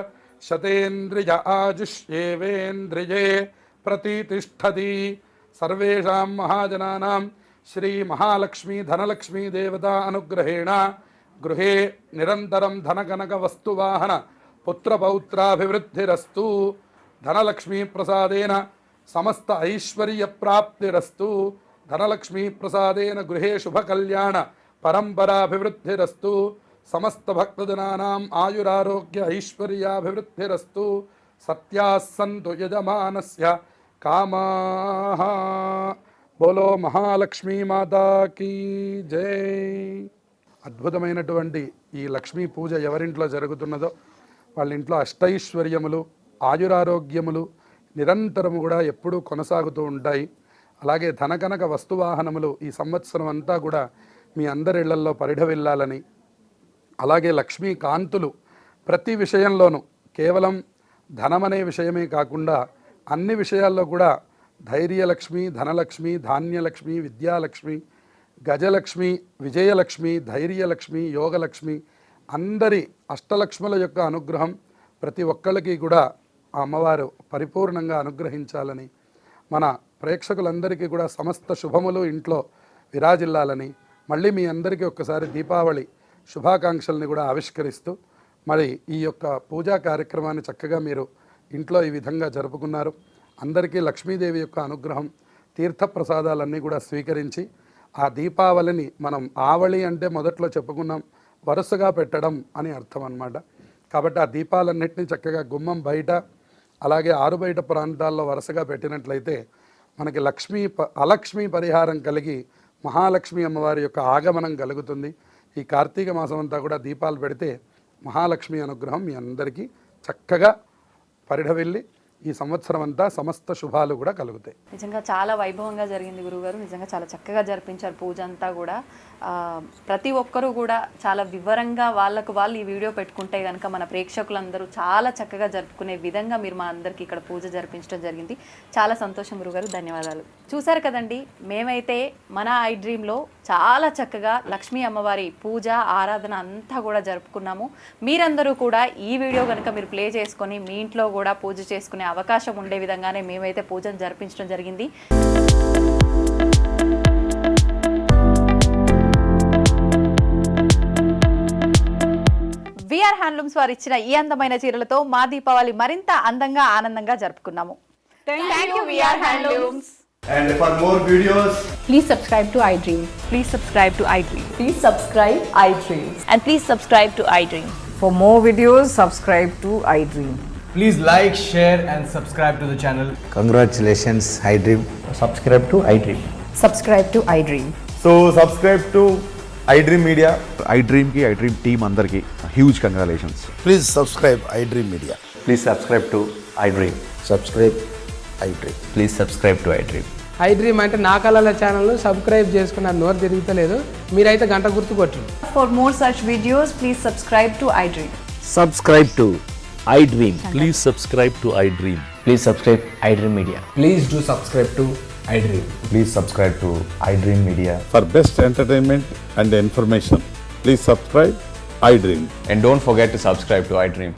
Speaker 2: शतेन्द्रिय आजुष्येवेन्द्रिये प्रतितिष्ठति सर्वेषां महाजनानां श्री महालक्ष्मी धनलक्ष्मी देवता अनुग्रहेण गृहे निरन्तरं धनकनक वस्तुवाहन पुत्रपौत्राभिवृद्धिरस्तु धनलक्ष्मी प्रसादेन समस्त ऐश्वर्यप्राप्तिरस्तु धनलक्ष्मी प्रसादेन गृहे शुभकल्याण परम्पराभिवृद्धिरस्तु समस्त भक्तजनानाम् आयुरारोग्य ऐश्वर्याभिवृद्धिरस्तु सत्याः सन्तु यजमानस्य कामाः बोलो महालक्ष्मी माता की जय। అద్భుతమైనటువంటి ఈ లక్ష్మీ పూజ ఎవరింట్లో జరుగుతున్నదో వాళ్ళ ఇంట్లో అష్టైశ్వర్యములు ఆయురారోగ్యములు నిరంతరము కూడా ఎప్పుడూ కొనసాగుతూ ఉంటాయి. అలాగే ధనకనక వస్తువాహనములు ఈ సంవత్సరం అంతా కూడా మీ అందరి ఇళ్లల్లో పరిఢవిల్లాలని, అలాగే లక్ష్మీ కాంతులు ప్రతి విషయంలోనూ కేవలం ధనమనే విషయమే కాకుండా అన్ని విషయాల్లో కూడా ధైర్యలక్ష్మి, ధనలక్ష్మి, ధాన్యలక్ష్మి, విద్యాలక్ష్మి, గజలక్ష్మి, విజయలక్ష్మి, ధైర్యలక్ష్మి, యోగలక్ష్మి అందరి అష్టలక్ష్ముల యొక్క అనుగ్రహం ప్రతి ఒక్కళ్ళకి కూడా ఆ అమ్మవారు పరిపూర్ణంగా అనుగ్రహించాలని, మన ప్రేక్షకులందరికీ కూడా సమస్త శుభములు ఇంట్లో విరాజిల్లాలని మళ్ళీ మీ అందరికీ ఒక్కసారి దీపావళి శుభాకాంక్షల్ని కూడా ఆవిష్కరిస్తూ మరి ఈ యొక్క పూజా కార్యక్రమాన్ని చక్కగా మీరు ఇంట్లో ఈ విధంగా జరుపుకున్నారు. అందరికీ లక్ష్మీదేవి యొక్క అనుగ్రహం, తీర్థప్రసాదాలన్నీ కూడా స్వీకరించి ఆ దీపావళిని మనం ఆవళి అంటే మొదట్లో చెప్పుకున్నాం వరుసగా పెట్టడం అని అర్థం అన్నమాట. కాబట్టి ఆ దీపాలన్నింటినీ చక్కగా గుమ్మం బయట అలాగే ఆరు బయట ప్రాంతాల్లో వరుసగా పెట్టినట్లయితే మనకి అలక్ష్మీ పరిహారం కలిగి మహాలక్ష్మి అమ్మవారి యొక్క ఆగమనం కలుగుతుంది. ఈ కార్తీక మాసం అంతా కూడా దీపాలు పెడితే మహాలక్ష్మి అనుగ్రహం మీ అందరికీ చక్కగా పరిఢవిల్లి ఈ సంవత్సరం అంతా సమస్త శుభాలు కూడా కలుగుతాయి.
Speaker 1: నిజంగా చాలా వైభవంగా జరిగింది గురుగారు. నిజంగా చాలా చక్కగా జరిపించారు పూజ అంతా కూడా. ప్రతి ఒక్కరూ కూడా చాలా వివరంగా వాళ్ళకు వాళ్ళు ఈ వీడియో పెట్టుకుంటే కనుక మన ప్రేక్షకులందరూ చాలా చక్కగా జరుపుకునే విధంగా మీరు మా అందరికీ ఇక్కడ పూజ జరిపించడం జరిగింది. చాలా సంతోషం గురుగారు, ధన్యవాదాలు. చూసారు కదండి, మేమైతే మన ఐ డ్రీమ్లో చాలా చక్కగా లక్ష్మీ అమ్మవారి పూజ ఆరాధన అంతా కూడా జరుపుకున్నాము. మీరందరూ కూడా ఈ వీడియో కనుక మీరు ప్లే చేసుకొని మీ ఇంట్లో కూడా పూజ చేసుకునే అవకాశం ఉండే విధంగానే మేమైతే పూజను జరిపించడం జరిగింది. విఆర్ హ్యాండ్లూమ్స్ వారు ఇచ్చిన ఈ అందమైన చీరలతో మా దీపావళి మరింత అందంగా ఆనందంగా జరుపుకున్నాము. Thank you VR handlooms.
Speaker 4: And for more videos,
Speaker 5: Please subscribe to iDream.
Speaker 1: Please subscribe to iDream.
Speaker 5: Please subscribe iDream.
Speaker 1: And please subscribe to iDream.
Speaker 5: For more videos, subscribe to iDream.
Speaker 4: please like, share and subscribe to the channel.
Speaker 6: Congratulations, iDream.
Speaker 4: Subscribe to iDream.
Speaker 5: Subscribe to iDream.
Speaker 4: So subscribe to iDream Media.
Speaker 7: iDream की iDream team अंदर की huge congratulations.
Speaker 6: Please subscribe iDream Media.
Speaker 8: Please subscribe to iDream.
Speaker 6: Subscribe iDream.
Speaker 8: Please subscribe to iDream.
Speaker 9: iDream అంటే నా కళల ఛానల్ సబ్స్క్రైబ్ చేసుకున్న నోరు తిరుగుతలేదు, మీరైతే గంట గుర్తు కొట్టండి.
Speaker 5: For more such videos, please subscribe to iDream.
Speaker 10: Subscribe to iDream. Please subscribe to iDream.
Speaker 8: Please subscribe iDream Media.
Speaker 4: Please do subscribe to iDream.
Speaker 8: Please subscribe to iDream Media.
Speaker 7: For best entertainment and information, please subscribe iDream.
Speaker 8: And don't forget to subscribe to iDream.